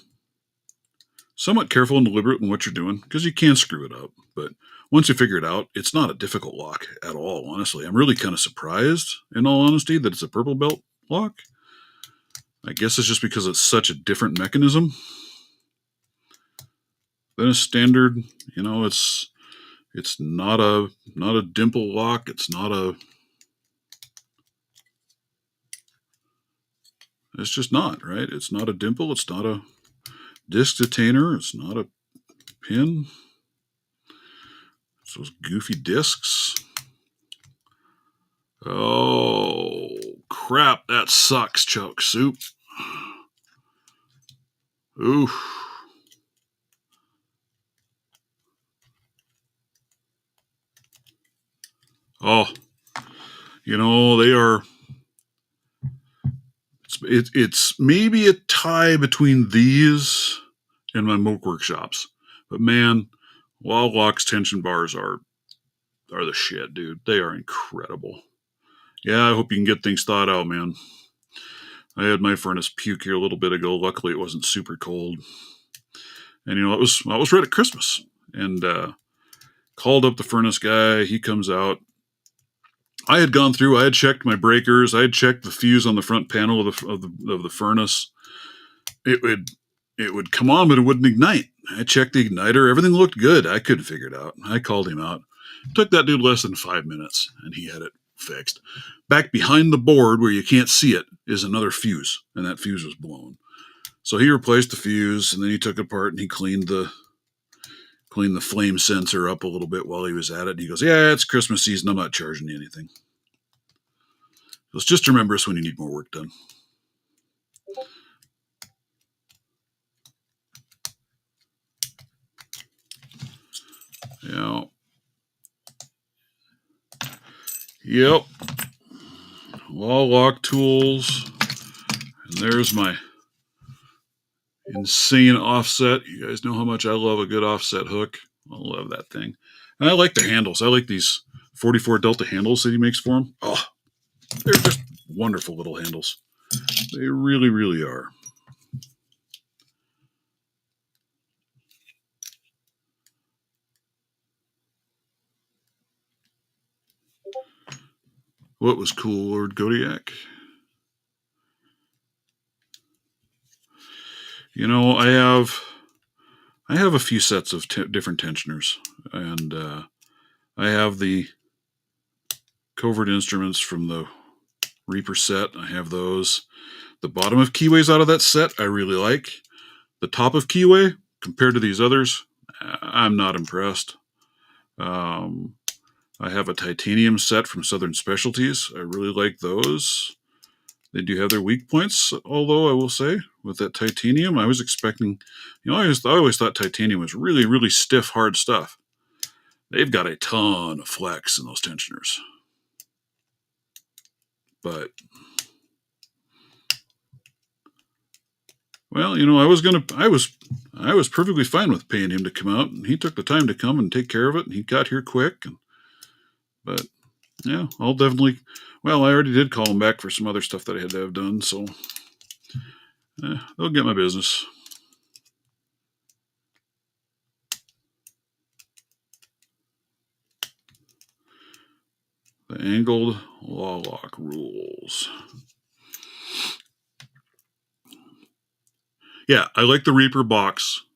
somewhat careful and deliberate in what you're doing because you can screw it up. But once you figure it out, it's not a difficult lock at all, honestly. I'm really kind of surprised, in all honesty, that it's a purple belt lock. I guess it's just because it's such a different mechanism than a standard. It's not a dimple lock. It's just not, right? It's not a dimple. It's not a disc detainer. It's not a pin. It's those goofy discs. Oh, crap. That sucks, Chuck Soup. Oof. Oh, they are. It's maybe a tie between these and my Moke Workshops. But man, Lawlock's tension bars are the shit, dude. They are incredible. Yeah, I hope you can get things thawed out, man. I had my furnace puke here a little bit ago. Luckily, it wasn't super cold. And, it was right at Christmas. And called up the furnace guy. He comes out. I had gone through. I had checked my breakers. I had checked the fuse on the front panel of the furnace. It would come on, but it wouldn't ignite. I checked the igniter. Everything looked good. I couldn't figure it out. I called him out. It took that dude less than 5 minutes, and he had it fixed. Back behind the board where you can't see it is another fuse, and that fuse was blown. So he replaced the fuse, and then he took it apart and he cleaned the flame sensor up a little bit while he was at it. And he goes, "Yeah, it's Christmas season. I'm not charging you anything." Let's just remember us when you need more work done. Yeah. Yep. Lawlock tools. And there's my insane offset. You guys know how much I love a good offset hook. I love that thing. And I like the handles. I like these 44 Delta handles that he makes for them. Oh, they're just wonderful little handles. They really, really are. What was cool, Lord Godiac? I have a few sets of different tensioners, and I have the covert instruments from the Reaper set. I have those. The bottom of keyways out of that set I really like. The top of keyway, compared to these others, I'm not impressed. I have a titanium set from Southern Specialties. I really like those. They do have their weak points, although I will say, with that titanium, I was expecting, I always thought titanium was really, really stiff, hard stuff. They've got a ton of flex in those tensioners. But, well, I was perfectly fine with paying him to come out, and he took the time to come and take care of it, and he got here quick. But, yeah, I'll definitely... Well, I already did call him back for some other stuff that I had to have done, so they'll get my business. The angled Lawlock rules. Yeah, I like the Reaper box.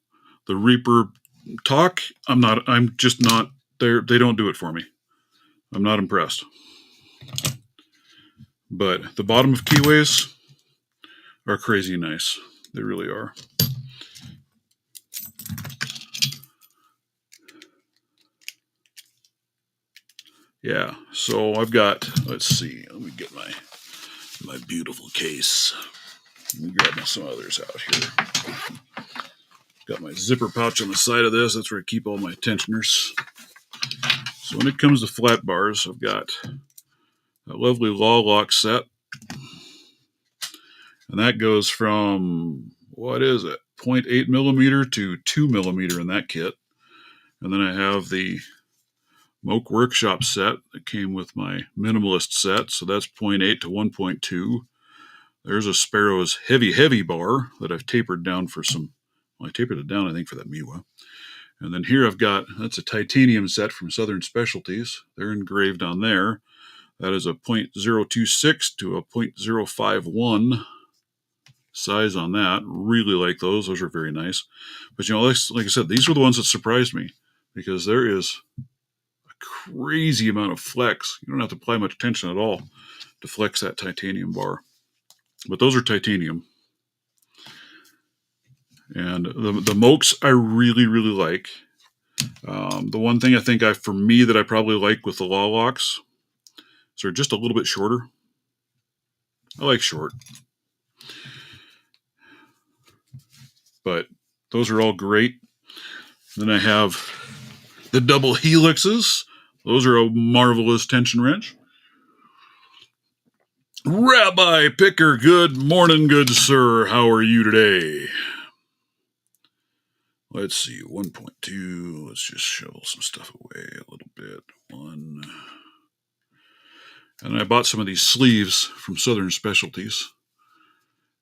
The Reaper talk, I'm just not there. They don't do it for me. I'm not impressed. But the bottom of keyways are crazy nice. They really are. Yeah, so I've got, let's see, let me get my beautiful case. Let me grab some others out here. Got my zipper pouch on the side of this. That's where I keep all my tensioners. So when it comes to flat bars, I've got a lovely Lawlock set. And that goes from, what is it, 0.8 millimeter to 2 millimeter in that kit. And then I have the Moke Workshop set that came with my minimalist set. So that's 0.8 to 1.2. There's a Sparrow's heavy bar that I've tapered down for some, well, I tapered it down, I think, for that Miwa. And then here I've got, that's a titanium set from Southern Specialties. They're engraved on there. That is a 0.026 to a 0.051 size on that. Really like those. Those are very nice. But, like I said, these were the ones that surprised me because there is a crazy amount of flex. You don't have to apply much tension at all to flex that titanium bar. But those are titanium. And the Mokes I really, really like. The one thing I think for me that I probably like with the Lawlocks is they're just a little bit shorter. I like short. But those are all great. Then I have the double helixes. Those are a marvelous tension wrench. Rabbi Picker, good morning, good sir. How are you today? Let's see, 1.2. Let's just shovel some stuff away a little bit. 1. And I bought some of these sleeves from Southern Specialties,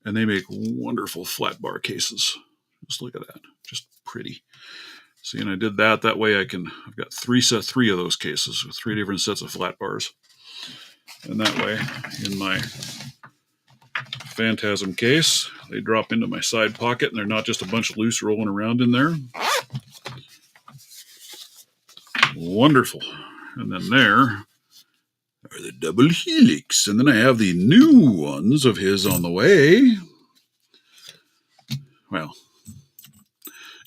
and they make wonderful flat bar cases. Just look at that, just pretty. See, and I did that. That way I've got three of those cases with 3 different sets of flat bars. And that way, in my Phantasm case, they drop into my side pocket, and they're not just a bunch of loose rolling around in there. Wonderful. And then there are the double helix. And then I have the new ones of his on the way. Well,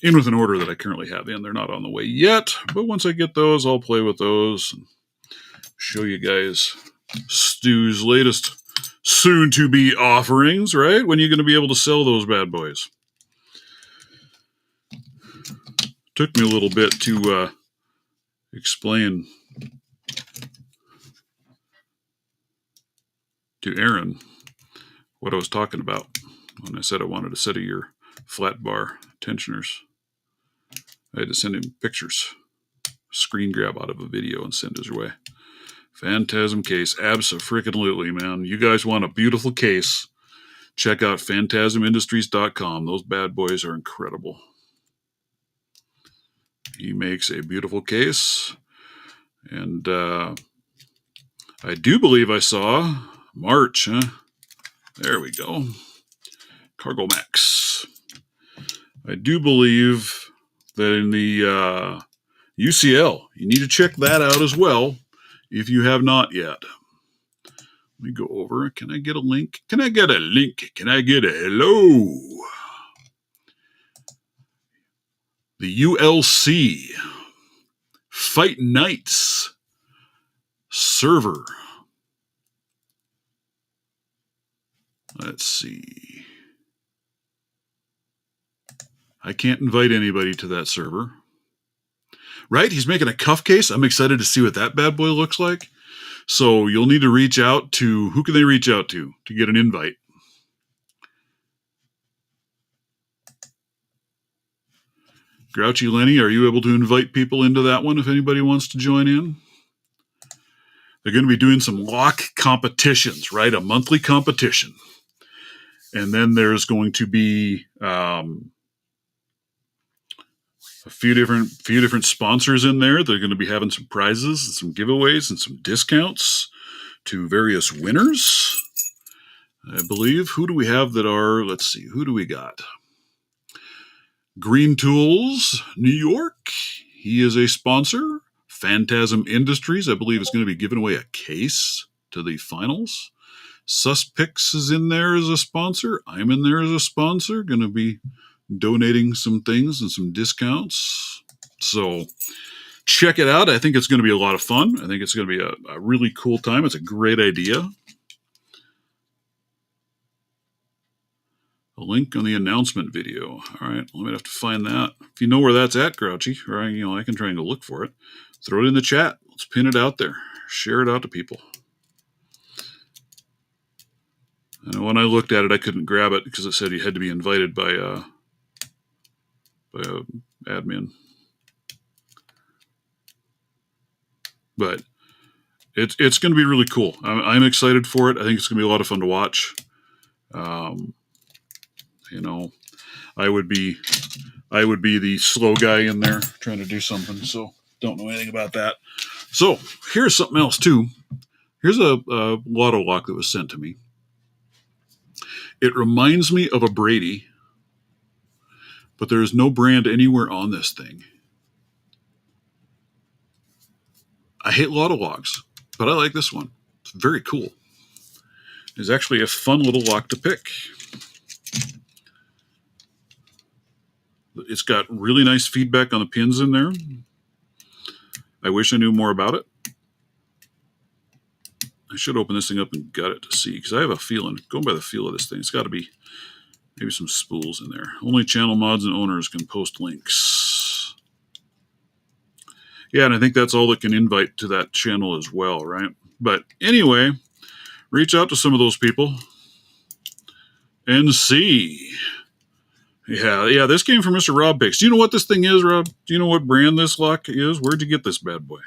in with an order that I currently have in. They're not on the way yet, but once I get those, I'll play with those and show you guys Stu's latest soon-to-be offerings, right? When are you going to be able to sell those bad boys? Took me a little bit to explain to Aaron what I was talking about when I said I wanted a set of your flat bar tensioners. I had to send him pictures, screen grab out of a video and send his way. Phantasm case, abso-freaking-lutely, man. You guys want a beautiful case, check out phantasmindustries.com. Those bad boys are incredible. He makes a beautiful case, and I do believe I saw March, huh? There we go. Cargo Max. I do believe that in the UCL, you need to check that out as well if you have not yet. Let me go over. Can I get a link? Can I get a link? Can I get a hello? The ULC Fight Nights server. Let's see. I can't invite anybody to that server. Right? He's making a cuff case. I'm excited to see what that bad boy looks like. So you'll need to reach out to, who can they reach out to get an invite? Grouchy Lenny, are you able to invite people into that one if anybody wants to join in? They're going to be doing some lock competitions, right? A monthly competition. And then there's going to be a few different sponsors in there. They're going to be having some prizes and some giveaways and some discounts to various winners. I believe. Who do we have that are, let's see, who do we got? Green Tools, New York. He is a sponsor. Phantasm Industries, I believe, is going to be giving away a case to the finals. Suspix is in there as a sponsor. I'm in there as a sponsor. Going to be donating some things and some discounts. So check it out. I think it's going to be a lot of fun. I think it's going to be a really cool time. It's a great idea. A link on the announcement video. All right, let me have to find that. If you know where that's at, Grouchy, or I can try and go look for it. Throw it in the chat. Let's pin it out there. Share it out to people. And when I looked at it, I couldn't grab it because it said you had to be invited by a admin. But it's going to be really cool. I'm excited for it. I think it's going to be a lot of fun to watch. I would be the slow guy in there trying to do something, so don't know anything about that. So here's something else too. Here's a lotto lock that was sent to me. It reminds me of a Brady, but there is no brand anywhere on this thing. I hate lotto locks, but I like this one. It's very cool. It's actually a fun little lock to pick. It's got really nice feedback on the pins in there. I wish I knew more about it. I should open this thing up and gut it to see, because I have a feeling, going by the feel of this thing, it's got to be maybe some spools in there. Only channel mods and owners can post links. Yeah, and I think that's all that can invite to that channel as well, right? But anyway, reach out to some of those people and see. Yeah, this came from Mr. Rob Picks. Do you know what this thing is, Rob? Do you know what brand this lock is? Where'd you get this bad boy?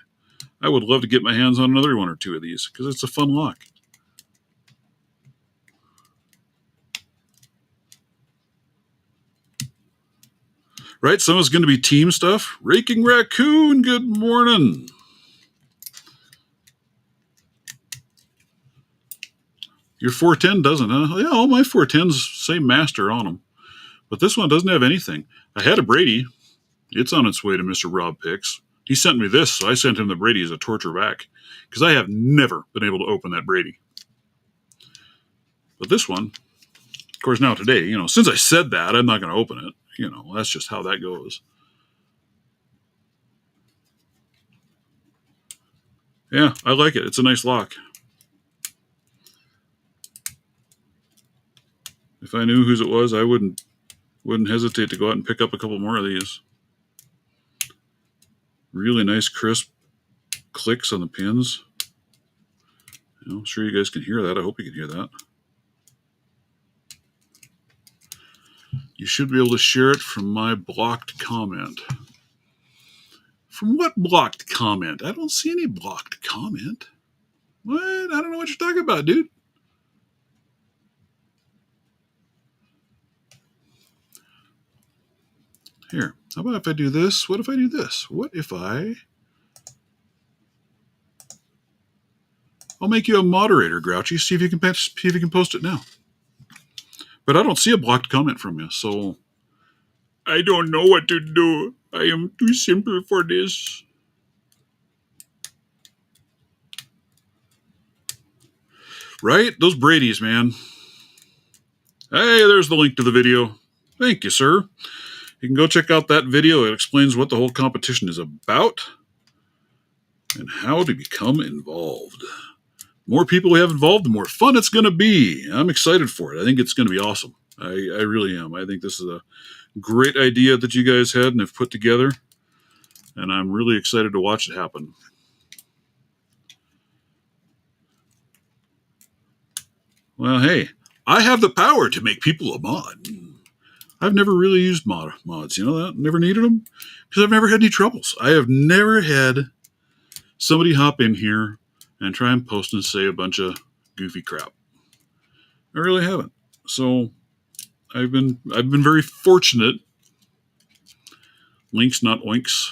I would love to get my hands on another one or two of these because it's a fun lock. Right, some is going to be team stuff. Raking Raccoon, good morning. Your 410 doesn't, huh? Yeah, all my 410s say master on them. But this one doesn't have anything. I had a Brady. It's on its way to Mr. Rob Picks. He sent me this, so I sent him the Brady as a torture back. Because I have never been able to open that Brady. But this one, of course, now today, since I said that, I'm not going to open it. That's just how that goes. Yeah, I like it. It's a nice lock. If I knew whose it was, I wouldn't hesitate to go out and pick up a couple more of these. Really nice, crisp clicks on the pins. I'm sure you guys can hear that. I hope you can hear that. You should be able to share it from my blocked comment. From what blocked comment? I don't see any blocked comment. What? I don't know what you're talking about, dude. Here, how about if I do this? What if I do this? What if I'll make you a moderator, Grouchy. See if you can post it now. But I don't see a blocked comment from you, so I don't know what to do. I am too simple for this. Right? Those Brady's, man. Hey, there's the link to the video. Thank you, sir. You can go check out that video. It explains what the whole competition is about and how to become involved. The more people we have involved, the more fun it's going to be. I'm excited for it. I think it's going to be awesome. I really am. I think this is a great idea that you guys had and have put together, and I'm really excited to watch it happen. Well, hey, I have the power to make people a mod. I've never really used mods, you know that? Never needed them because I've never had any troubles. I have never had somebody hop in here and try and post and say a bunch of goofy crap. I really haven't. So I've been very fortunate. Links, not oinks.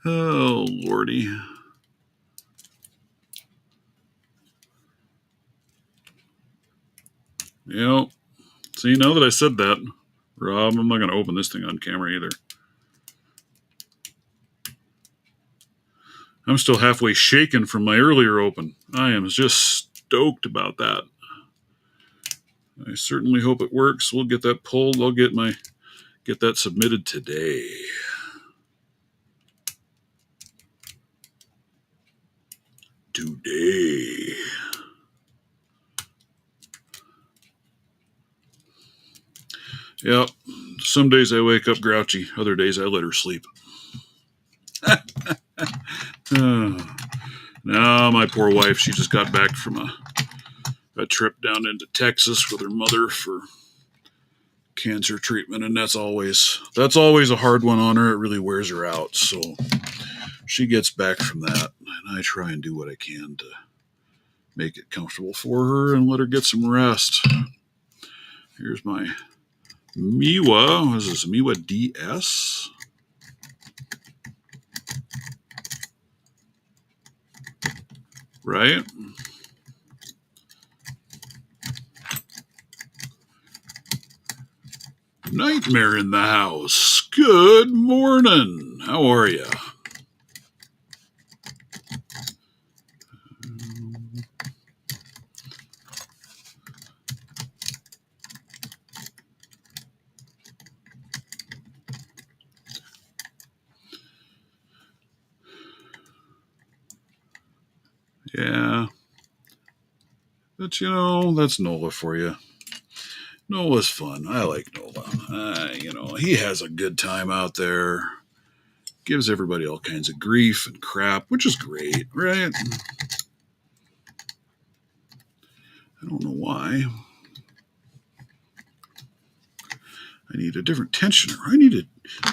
Oh, Lordy. See, now that I said that, Rob, I'm not going to open this thing on camera either. I'm still halfway shaken from my earlier open. I am just stoked about that. I certainly hope it works. We'll get that pulled. I'll get that submitted today. Yep. Some days I wake up grouchy. Other days I let her sleep. Now my poor wife, she just got back from a trip down into Texas with her mother for cancer treatment, and that's always a hard one on her. It really wears her out. So she gets back from that, and I try and do what I can to make it comfortable for her and let her get some rest. Here's my Miwa. What is this? Miwa DS? Right? Nightmare in the house. Good morning. How are you? Yeah. But, that's Nola for you. Nola's fun. I like Nola. He has a good time out there gives everybody all kinds of grief and crap, which is great, right? I don't know why. I need a different tensioner.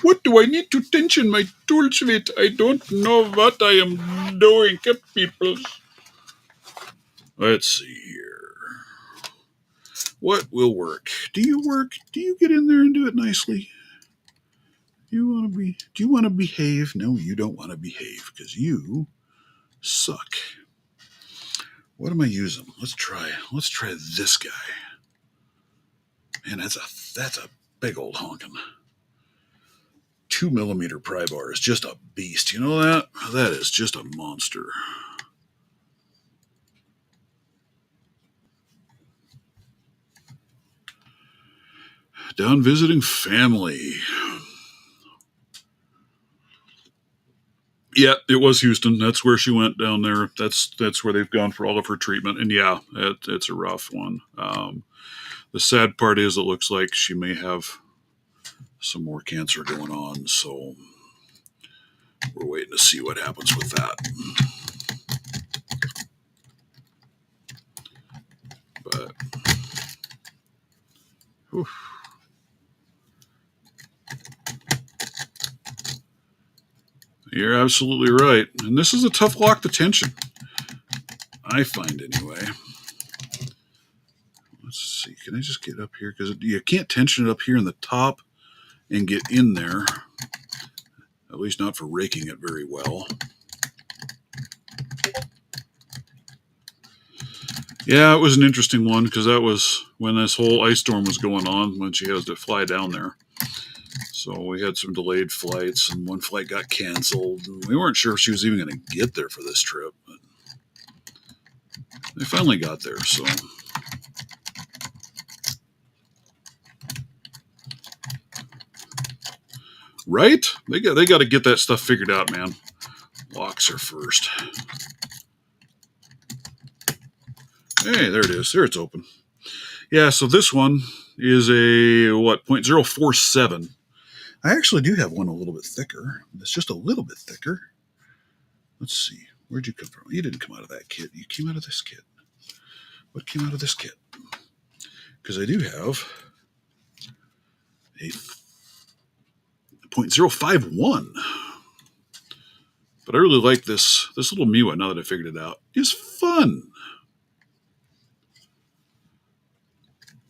What do I need to tension my tools with? I don't know what I am doing, people. Let's see here. What will work? Do you work? Do you get in there and do it nicely? Do you want to behave? No, you don't want to behave because you suck. What am I using? Let's try this guy. Man, that's a big old honkin'. 2mm pry bar is just a beast. You know that? That is just a monster. Down visiting family. Yeah, it was Houston. That's where she went down there. That's where they've gone for all of her treatment. And yeah, it's a rough one. The sad part is it looks like she may have some more cancer going on. So we're waiting to see what happens with that. But whew. You're absolutely right. And this is a tough lock to tension. I find anyway. Let's see. Can I just get up here? Because you can't tension it up here in the top and get in there. At least not for raking it very well. Yeah, it was an interesting one because that was when this whole ice storm was going on, when she has to fly down there. So we had some delayed flights, and one flight got canceled. And we weren't sure if she was even going to get there for this trip. But they finally got there, so. Right? They got to get that stuff figured out, man. Locks are first. Hey, there it is. There it's open. Yeah, so this one is a, 0.047. I actually do have one a little bit thicker. It's just a little bit thicker. Let's see. Where'd you come from? You didn't come out of that kit. You came out of this kit. What came out of this kit? Because I do have a 0.051. But I really like this little Miwa, now that I figured it out. It's fun.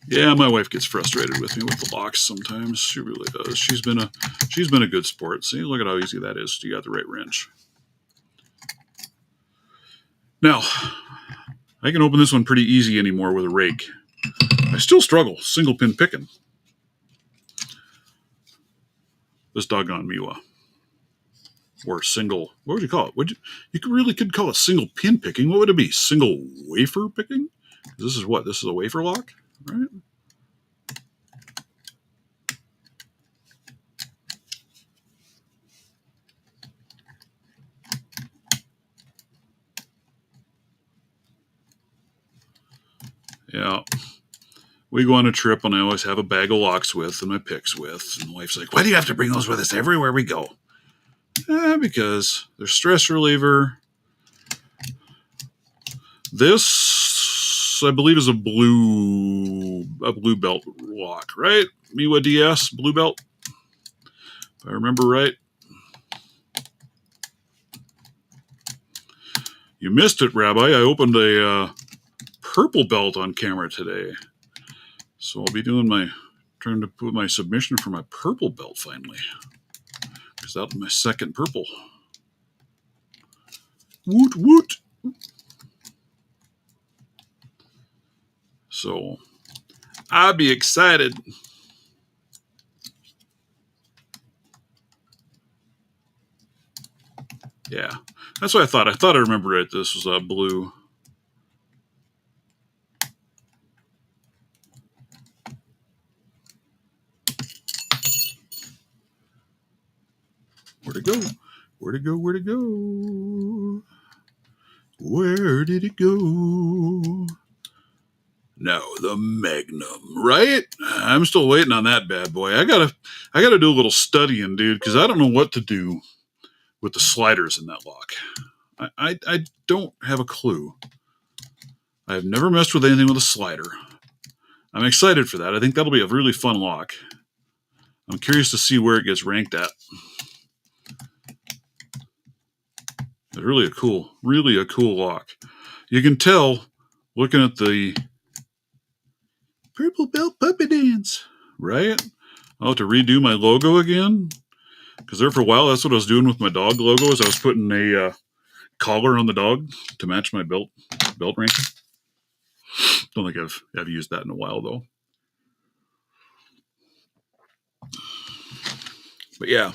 Yeah, my wife gets frustrated with me with the locks sometimes. She really does. She's been a good sport. See, look at how easy that is. You got the right wrench. Now, I can open this one pretty easy anymore with a rake. I still struggle single pin picking this doggone Miwa. Or single, what would you call it? You could call it single pin picking. What would it be? Single wafer picking? This is what? This is a wafer lock? Right? Yeah. We go on a trip and I always have a bag of locks with and my picks with. And the wife's like, why do you have to bring those with us everywhere we go? Because they're stress reliever. This, I believe, is a blue belt lock, right? Miwa DS, blue belt. If I remember right. You missed it, Rabbi. I opened a purple belt on camera today. So I'll be trying to put my submission for my purple belt finally. Because that was my second purple. Woot woot. So I'll be excited. Yeah, that's what I thought. I thought I remembered it. This was blue. Where'd it go? Where'd it go? Where'd it go? Where did it go? No, the Magnum, right? I'm still waiting on that bad boy. I gotta do a little studying, dude, because I don't know what to do. with the sliders in that lock. I don't have a clue. I've never messed with anything with a slider. I'm excited for that. I think that'll be a really fun lock. I'm curious to see where it gets ranked at. It's really a cool lock. You can tell looking at the Purple Belt Puppy Dance, right? I'll have to redo my logo again. Because there for a while, that's what I was doing with my dog logo, is I was putting a collar on the dog to match my belt ranking. Don't think I've used that in a while, though. But yeah,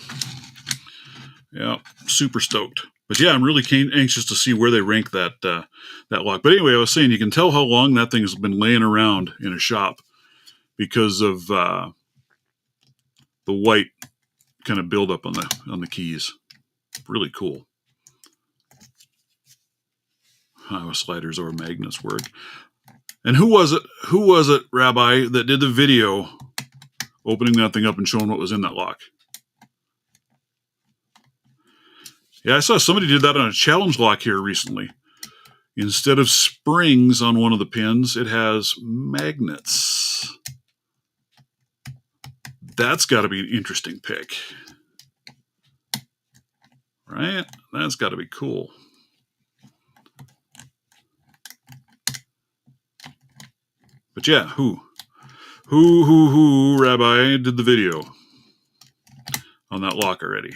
super stoked. But yeah, I'm really anxious to see where they rank that lock. But anyway, I was saying, you can tell how long that thing's been laying around in a shop because of the white kind of buildup on the keys. Really cool. How sliders or magnets work. And who was it, Rabbi, that did the video opening that thing up and showing what was in that lock? Yeah, I saw somebody did that on a challenge lock here recently. Instead of springs on one of the pins, it has magnets. That's got to be an interesting pick. Right? That's got to be cool. But yeah, who, Rabbi, did the video on that lock already?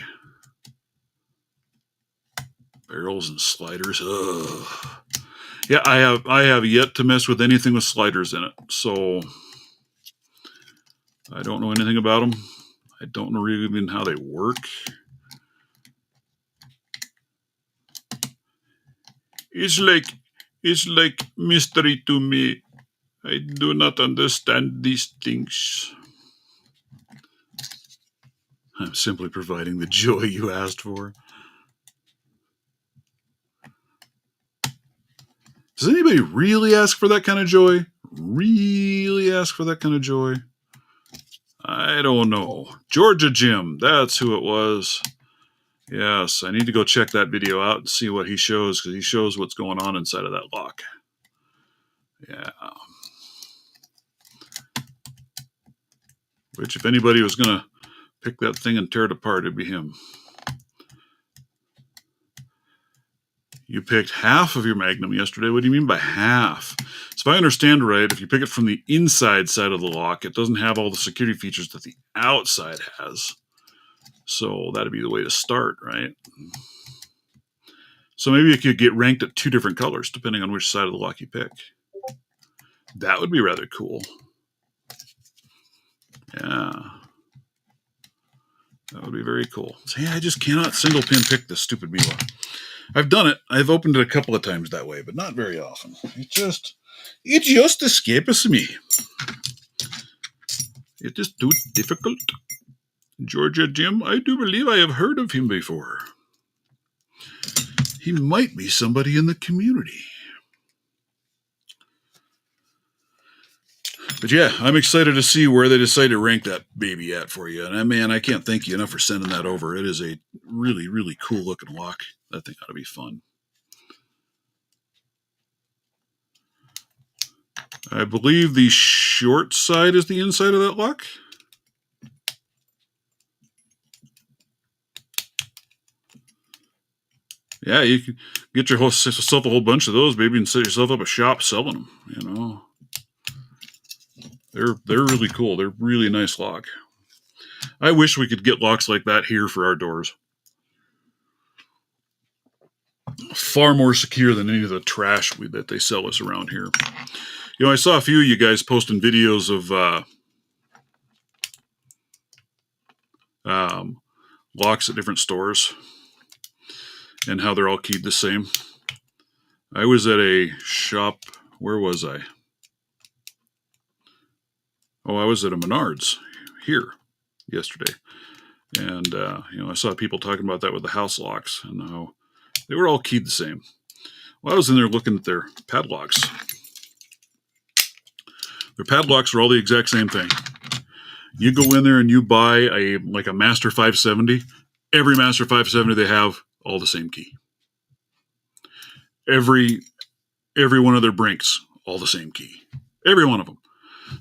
Barrels and sliders. Ugh. Yeah, I have yet to mess with anything with sliders in it, so I don't know anything about them. I don't know even how they work. It's like mystery to me. I do not understand these things. I'm simply providing the joy you asked for. Does anybody really ask for that kind of joy? Really ask for that kind of joy? I don't know. Georgia Jim, that's who it was. Yes, I need to go check that video out and see what he shows, because he shows what's going on inside of that lock. Yeah. Which, if anybody was going to pick that thing and tear it apart, it'd be him. You picked half of your Magnum yesterday. What do you mean by half? So if I understand right, if you pick it from the inside side of the lock, it doesn't have all the security features that the outside has. So that'd be the way to start, right? So maybe it could get ranked at 2 different colors, depending on which side of the lock you pick. That would be rather cool. Yeah. That would be very cool. See, I just cannot single pin pick this stupid Miwa. I've done it. I've opened it a couple of times that way, but not very often. It just escapes me. It is too difficult. Georgia Jim, I do believe I have heard of him before. He might be somebody in the community. But yeah, I'm excited to see where they decide to rank that baby at for you. And man, I can't thank you enough for sending that over. It is a really, really cool looking lock. That thing ought to be fun. I believe the short side is the inside of that lock. Yeah, you can get yourself a whole bunch of those, baby, and set yourself up a shop selling them. You know, they're really cool. They're really nice lock. I wish we could get locks like that here for our doors. Far more secure than any of the trash that they sell us around here. You know, I saw a few of you guys posting videos of locks at different stores and how they're all keyed the same. I was at a shop. Where was I? Oh, I was at a Menards here yesterday. And, I saw people talking about that with the house locks and how they were all keyed the same. Well, I was in there looking at their padlocks. Their padlocks are all the exact same thing. You go in there and you buy a Master 570, Every Master 570 they have, all the same key. Every one of their Brinks, all the same key. Every one of them.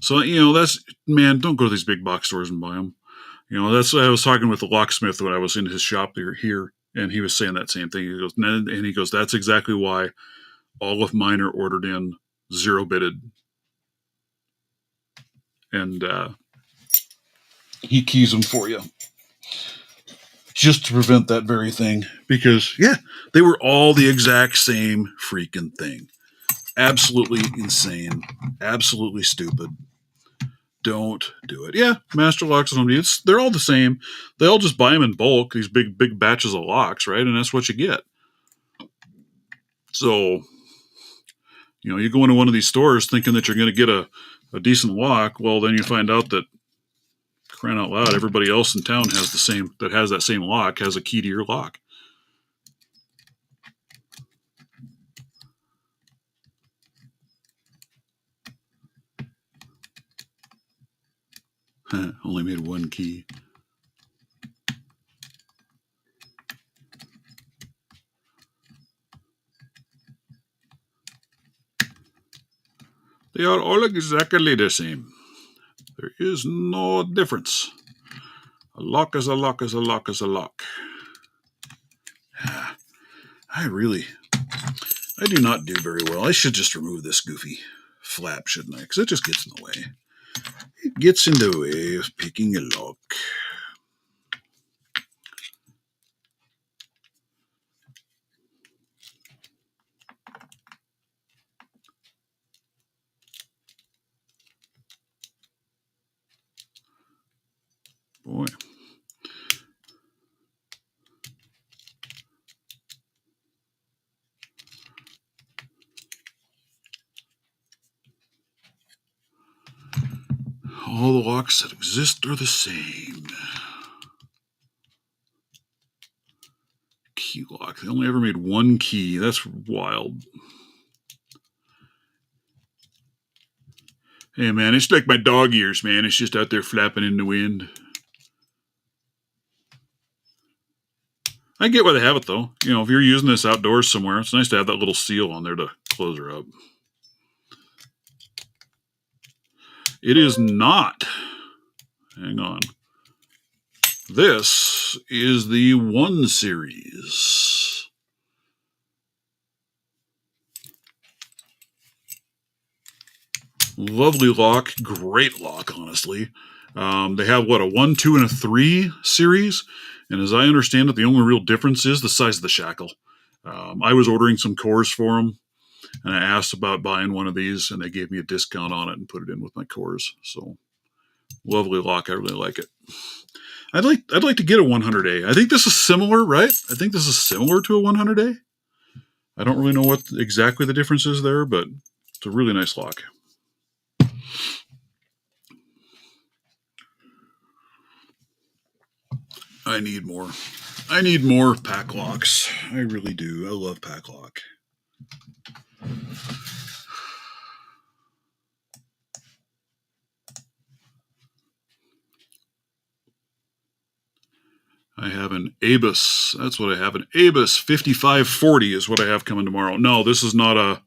So, that's, man, don't go to these big box stores and buy them. That's what I was talking with the locksmith when I was in his shop here, and he was saying that same thing. He goes, that's exactly why all of mine are ordered in 0-bitted. And he keys them for you. Just to prevent that very thing. Because, yeah, they were all the exact same freaking thing. Absolutely insane. Absolutely stupid. Don't do it. Yeah, Master Locks at Home Depot, they're all the same. They all just buy them in bulk, these big batches of locks, right? And that's what you get. So, you go into one of these stores thinking that you're going to get a decent lock. Well, then you find out that, crying out loud, everybody else in town has that same lock, has a key to your lock. Only made one key. They are all exactly the same. There is no difference. A lock is a lock is a lock is a lock. I do not do very well. I should just remove this goofy flap, shouldn't I? Because it just gets in the way. It gets in the way of picking a lock. Boy. All the locks that exist are the same. Key lock. They only ever made one key. That's wild. Hey, man, it's like my dog ears, man. It's just out there flapping in the wind. I get why they have it, though. If you're using this outdoors somewhere, it's nice to have that little seal on there to close her up. It is not. Hang on. This is the 1 series. Lovely lock. Great lock, honestly. They have, a 1, 2, and a 3 series. And as I understand it, the only real difference is the size of the shackle. I was ordering some cores for them, and I asked about buying one of these, and they gave me a discount on it and put it in with my cores. So, lovely lock. I really like it. I'd like to get a 100A. I think this is similar, right? I think this is similar to a 100A. I don't really know what exactly the difference is there, but it's a really nice lock. I need more pack locks. I really do. I love pack lock. I have an Abus. That's what I have. An Abus 5540 is what I have coming tomorrow. No, this is not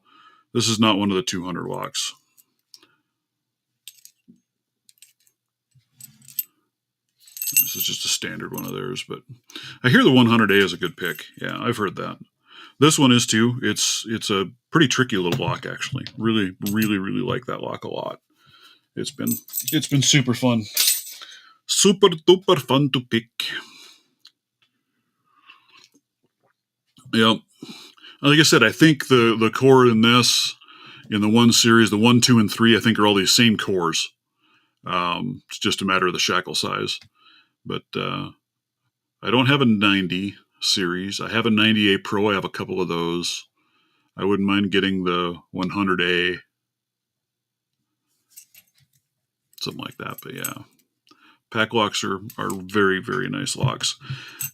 one of the 200 locks. This is just a standard one of theirs, but I hear the 100A is a good pick. Yeah, I've heard that. This one is too. It's a pretty tricky little lock, actually. Really, really, really like that lock a lot. It's been super fun. Super duper fun to pick. Yep. Like I said, I think the core in this, in the 1 series, the 1, 2, and 3, I think are all these same cores. It's just a matter of the shackle size. But I don't have a 90 series. I have a 90A Pro. I have a couple of those. I wouldn't mind getting the 100A. Something like that, but yeah. Pack locks are very, very nice locks.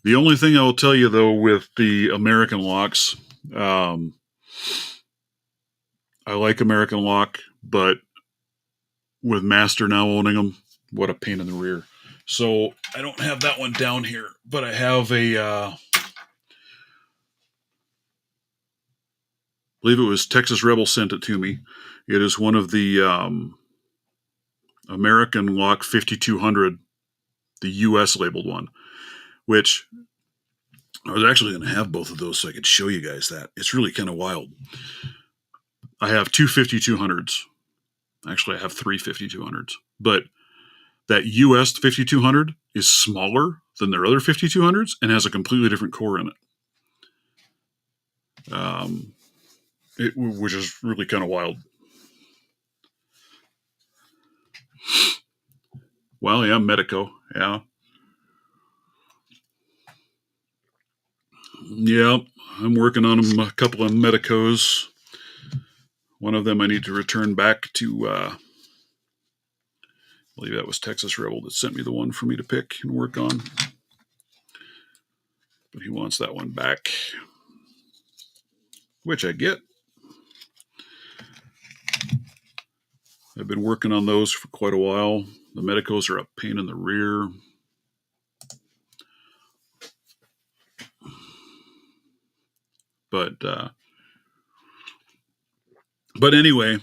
The only thing I will tell you, though, with the American locks, I like American lock, but with Master now owning them, what a pain in the rear. So I don't have that one down here, but I have a, I believe it was Texas Rebel sent it to me. It is one of the American Lock 5200, the US labeled one, which I was actually going to have both of those so I could show you guys that. It's really kind of wild. I have two 5200s. Actually, I have three 5200s. But that US 5200 is smaller than their other 5200s and has a completely different core in it. Which is really kind of wild. Well, yeah, Medico. Yeah. Yeah, I'm working on a couple of Medicos. One of them I need to return back to, I believe that was Texas Rebel that sent me the one for me to pick and work on. But he wants that one back, which I get. I've been working on those for quite a while. The Medicos are a pain in the rear. But anyway,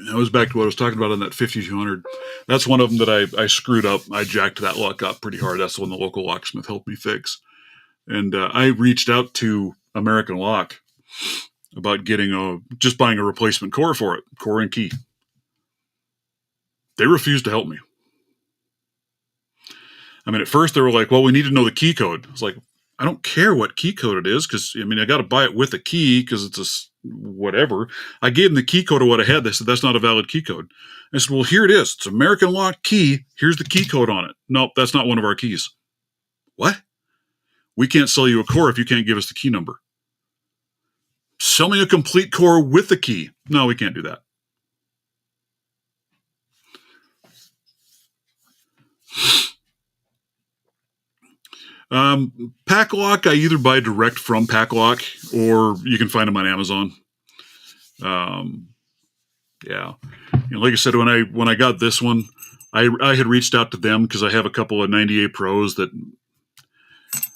that was back to what I was talking about on that 5200. That's one of them that I screwed up. I jacked that lock up pretty hard. That's the one the local locksmith helped me fix. And I reached out to American Lock about just buying a replacement core for it, core and key. They refused to help me. I mean, at first they were like, well, we need to know the key code. I was like, I don't care what key code it is because, I mean, I got to buy it with a key because it's a whatever. I gave them the key code of what I had. They said, that's not a valid key code. I said, well, here it is. It's American Lock key. Here's the key code on it. Nope, that's not one of our keys. What? We can't sell you a core if you can't give us the key number. Sell me a complete core with the key. No, we can't do that. Pack Lock, I either buy direct from Pack Lock or you can find them on Amazon. Yeah, like I said, when I got this one, I had reached out to them because I have a couple of 98 Pros that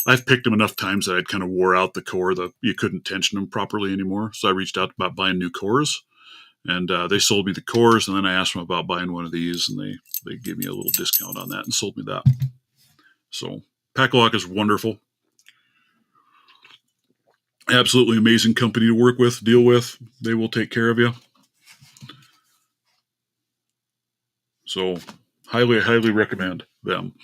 I've picked them enough times that I'd kind of wore out the core. You couldn't tension them properly anymore. So I reached out about buying new cores, and they sold me the cores. And then I asked them about buying one of these, and they gave me a little discount on that and sold me that. So Pack Lock is wonderful. Absolutely amazing company to work with, deal with. They will take care of you. So highly, highly recommend them.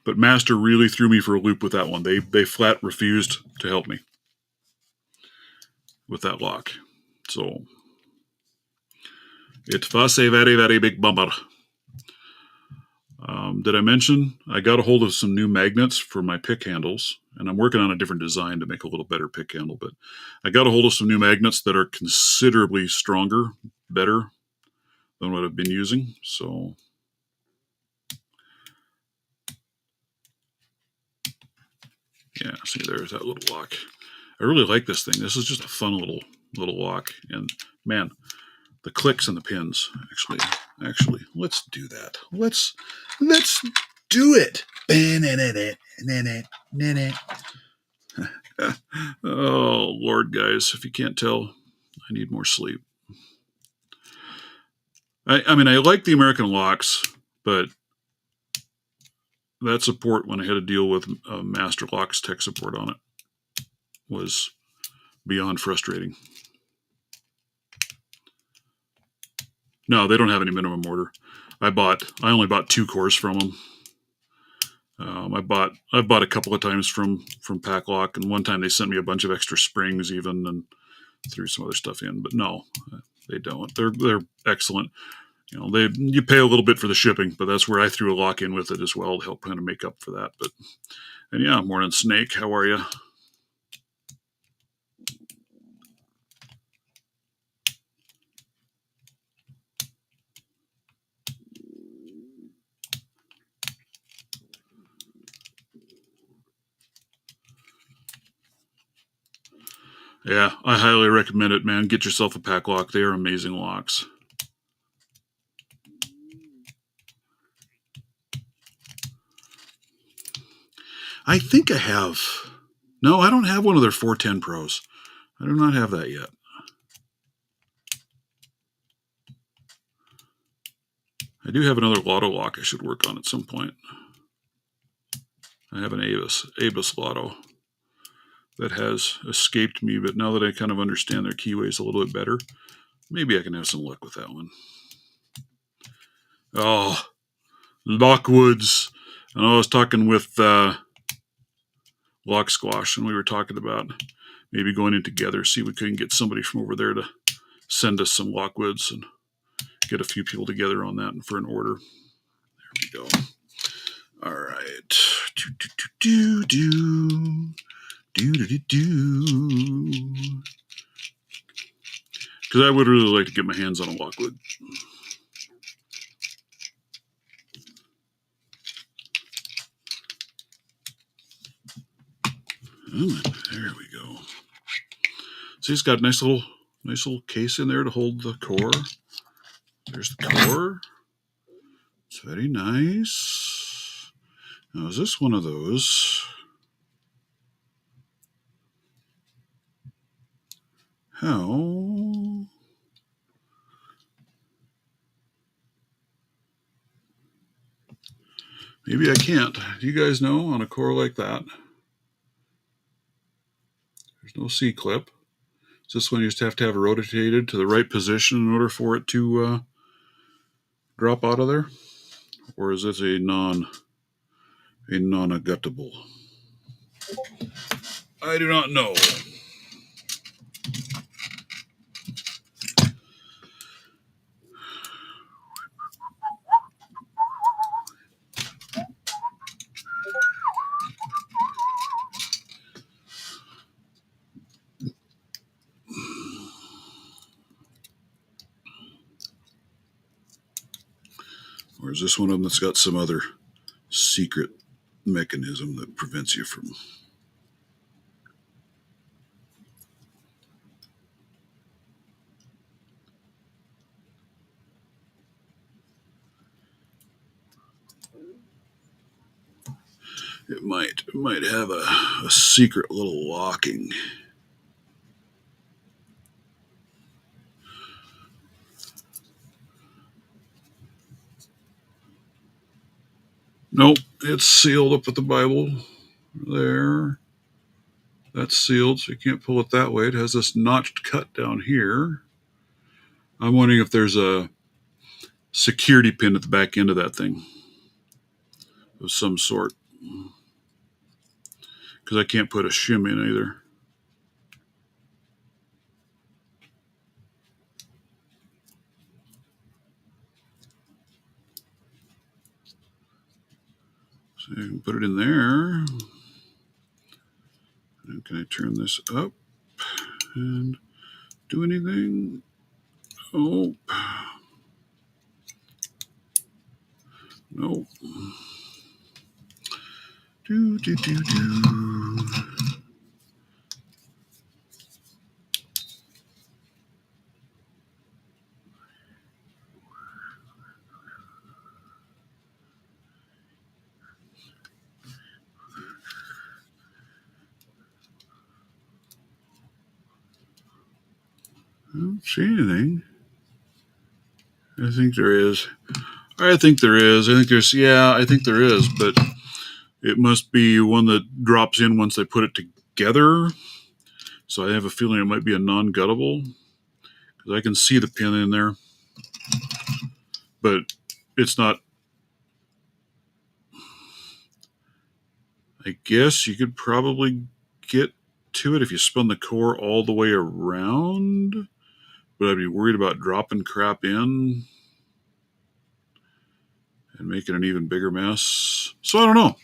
But Master really threw me for a loop with that one. They flat refused to help me with that lock. So it was a very, very big bummer. Did I mention I got a hold of some new magnets for my pick handles, and I'm working on a different design to make a little better pick handle, but I got a hold of some new magnets that are considerably stronger, better than what I've been using. So yeah, see, there's that little lock. I really like this thing. This is just a fun little lock, and man, the clicks and the pins. Actually, let's do that. Let's do it. Oh Lord, guys, if you can't tell, I need more sleep. I mean, I like the American locks, but that support when I had to deal with Master Locks tech support on it was beyond frustrating. No, they don't have any minimum order. I only bought 2 cores from them. I've bought a couple of times from Pack Lock, and one time they sent me a bunch of extra springs even and threw some other stuff in. But no, they don't. They're excellent. You pay a little bit for the shipping, but that's where I threw a lock in with it as well to help kind of make up for that. And yeah, morning Snake, how are you? Yeah, I highly recommend it, man. Get yourself a Pack Lock. They are amazing locks. I think I have. No, I don't have one of their 410 Pros. I do not have that yet. I do have another Lotto lock I should work on at some point. I have an Avis Lotto that has escaped me, but now that I kind of understand their keyways a little bit better, maybe I can have some luck with that one. Oh, Lockwoods. And I was talking with Lock Squash, and we were talking about maybe going in together, see if we couldn't get somebody from over there to send us some Lockwoods and get a few people together on that and for an order. There we go. All right. Because I would really like to get my hands on a Lockwood. Oh, there we go. See, it's got a nice little case in there to hold the core. There's the core. It's very nice. Now, is this one of those? How? Maybe I can't. Do you guys know on a core like that? There's no C-clip. Is this one you just have to have it rotated to the right position in order for it to drop out of there? Or is this a non-adjustable? I do not know. Or is this one of them that's got some other secret mechanism that prevents you from... It might have a secret little locking. Nope, it's sealed up with the Bible. There. That's sealed, so you can't pull it that way. It has this notched cut down here. I'm wondering if there's a security pin at the back end of that thing of some sort. Because I can't put a shim in either. So you can put it in there. And can I turn this up and do anything? Oh. Nope. Do. I don't see anything. I think there is. I think there is, but it must be one that drops in once they put it together. So I have a feeling it might be a non-guttable, because I can see the pin in there, but it's not. I guess you could probably get to it if you spun the core all the way around, but I'd be worried about dropping crap in and making an even bigger mess. So I don't know.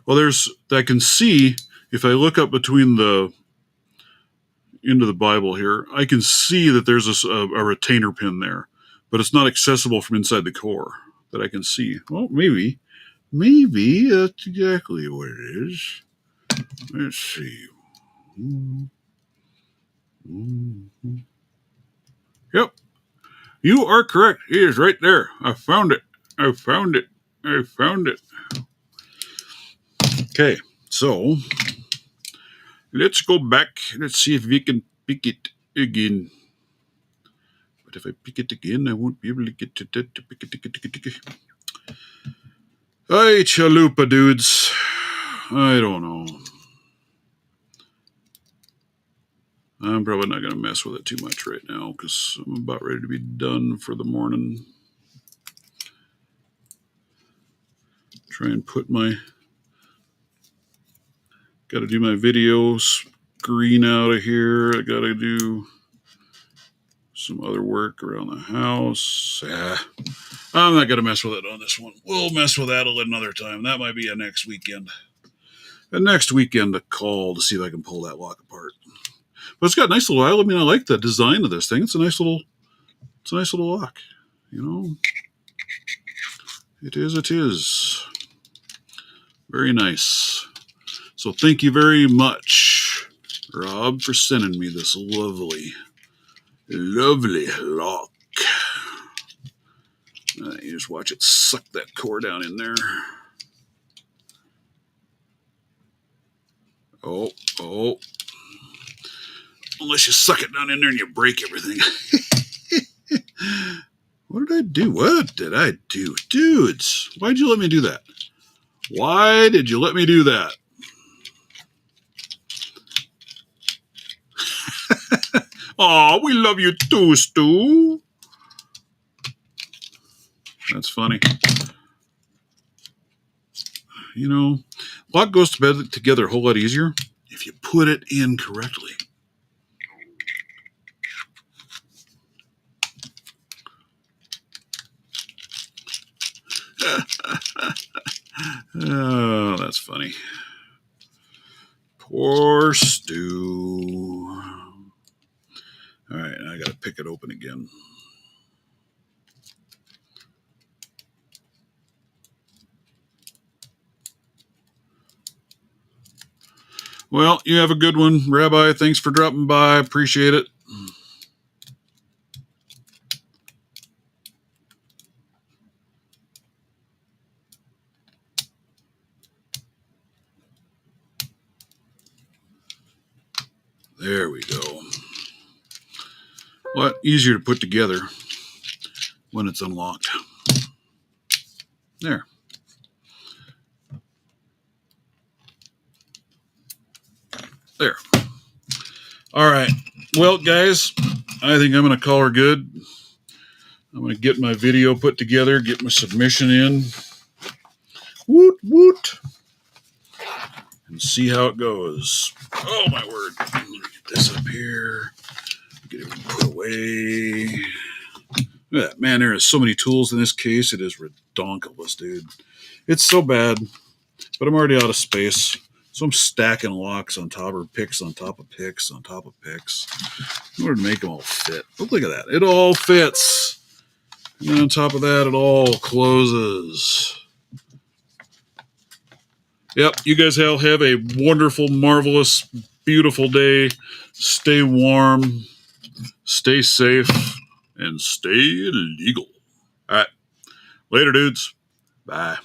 Well, I can see if I look up between into the Bible here, I can see that there's a retainer pin there, but it's not accessible from inside the core that I can see. Well, maybe that's exactly what it is. Let's see. Yep, you are correct. It is right there. I found it. Okay, so let's go back. Let's see if we can pick it again. But if I pick it again, I won't be able to get to that to pick it. Hey, chalupa dudes. I don't know. I'm probably not going to mess with it too much right now because I'm about ready to be done for the morning. Try and put my... Got to do my video screen out of here. I got to do some other work around the house. I'm not going to mess with it on this one. We'll mess with that another time. That might be a next weekend. A next weekend a call to see if I can pull that lock apart. But it's got a nice little... I mean, I like the design of this thing. It's a nice little lock. You know? It is. Very nice. So thank you very much, Rob, for sending me this lovely lock. You just watch it suck that core down in there. Oh. Unless you suck it down in there and you break everything. What did I do? Dudes, why'd you let me do that? Why did you let me do that? Aw, we love you too, Stu. That's funny. You know, lock goes to bed together a whole lot easier if you put it in correctly. Oh, that's funny. Poor Stu. All right, I got to pick it open again. Well, you have a good one, Rabbi. Thanks for dropping by. Appreciate it. There we go. A lot easier to put together when it's unlocked. There. All right. Well, guys, I think I'm going to call her good. I'm going to get my video put together, get my submission in. Woot, woot. And see how it goes. Oh, my word. Let me get this up here. Get it put away. Yeah, man, there are so many tools in this case. It is redonkulous, dude. It's so bad, but I'm already out of space. So I'm stacking locks on top of picks on top of picks on top of picks in order to make them all fit. But look at that. It all fits. And then on top of that, it all closes. Yep, you guys all have a wonderful, marvelous, beautiful day. Stay warm, stay safe, and stay legal. All right. Later, dudes. Bye.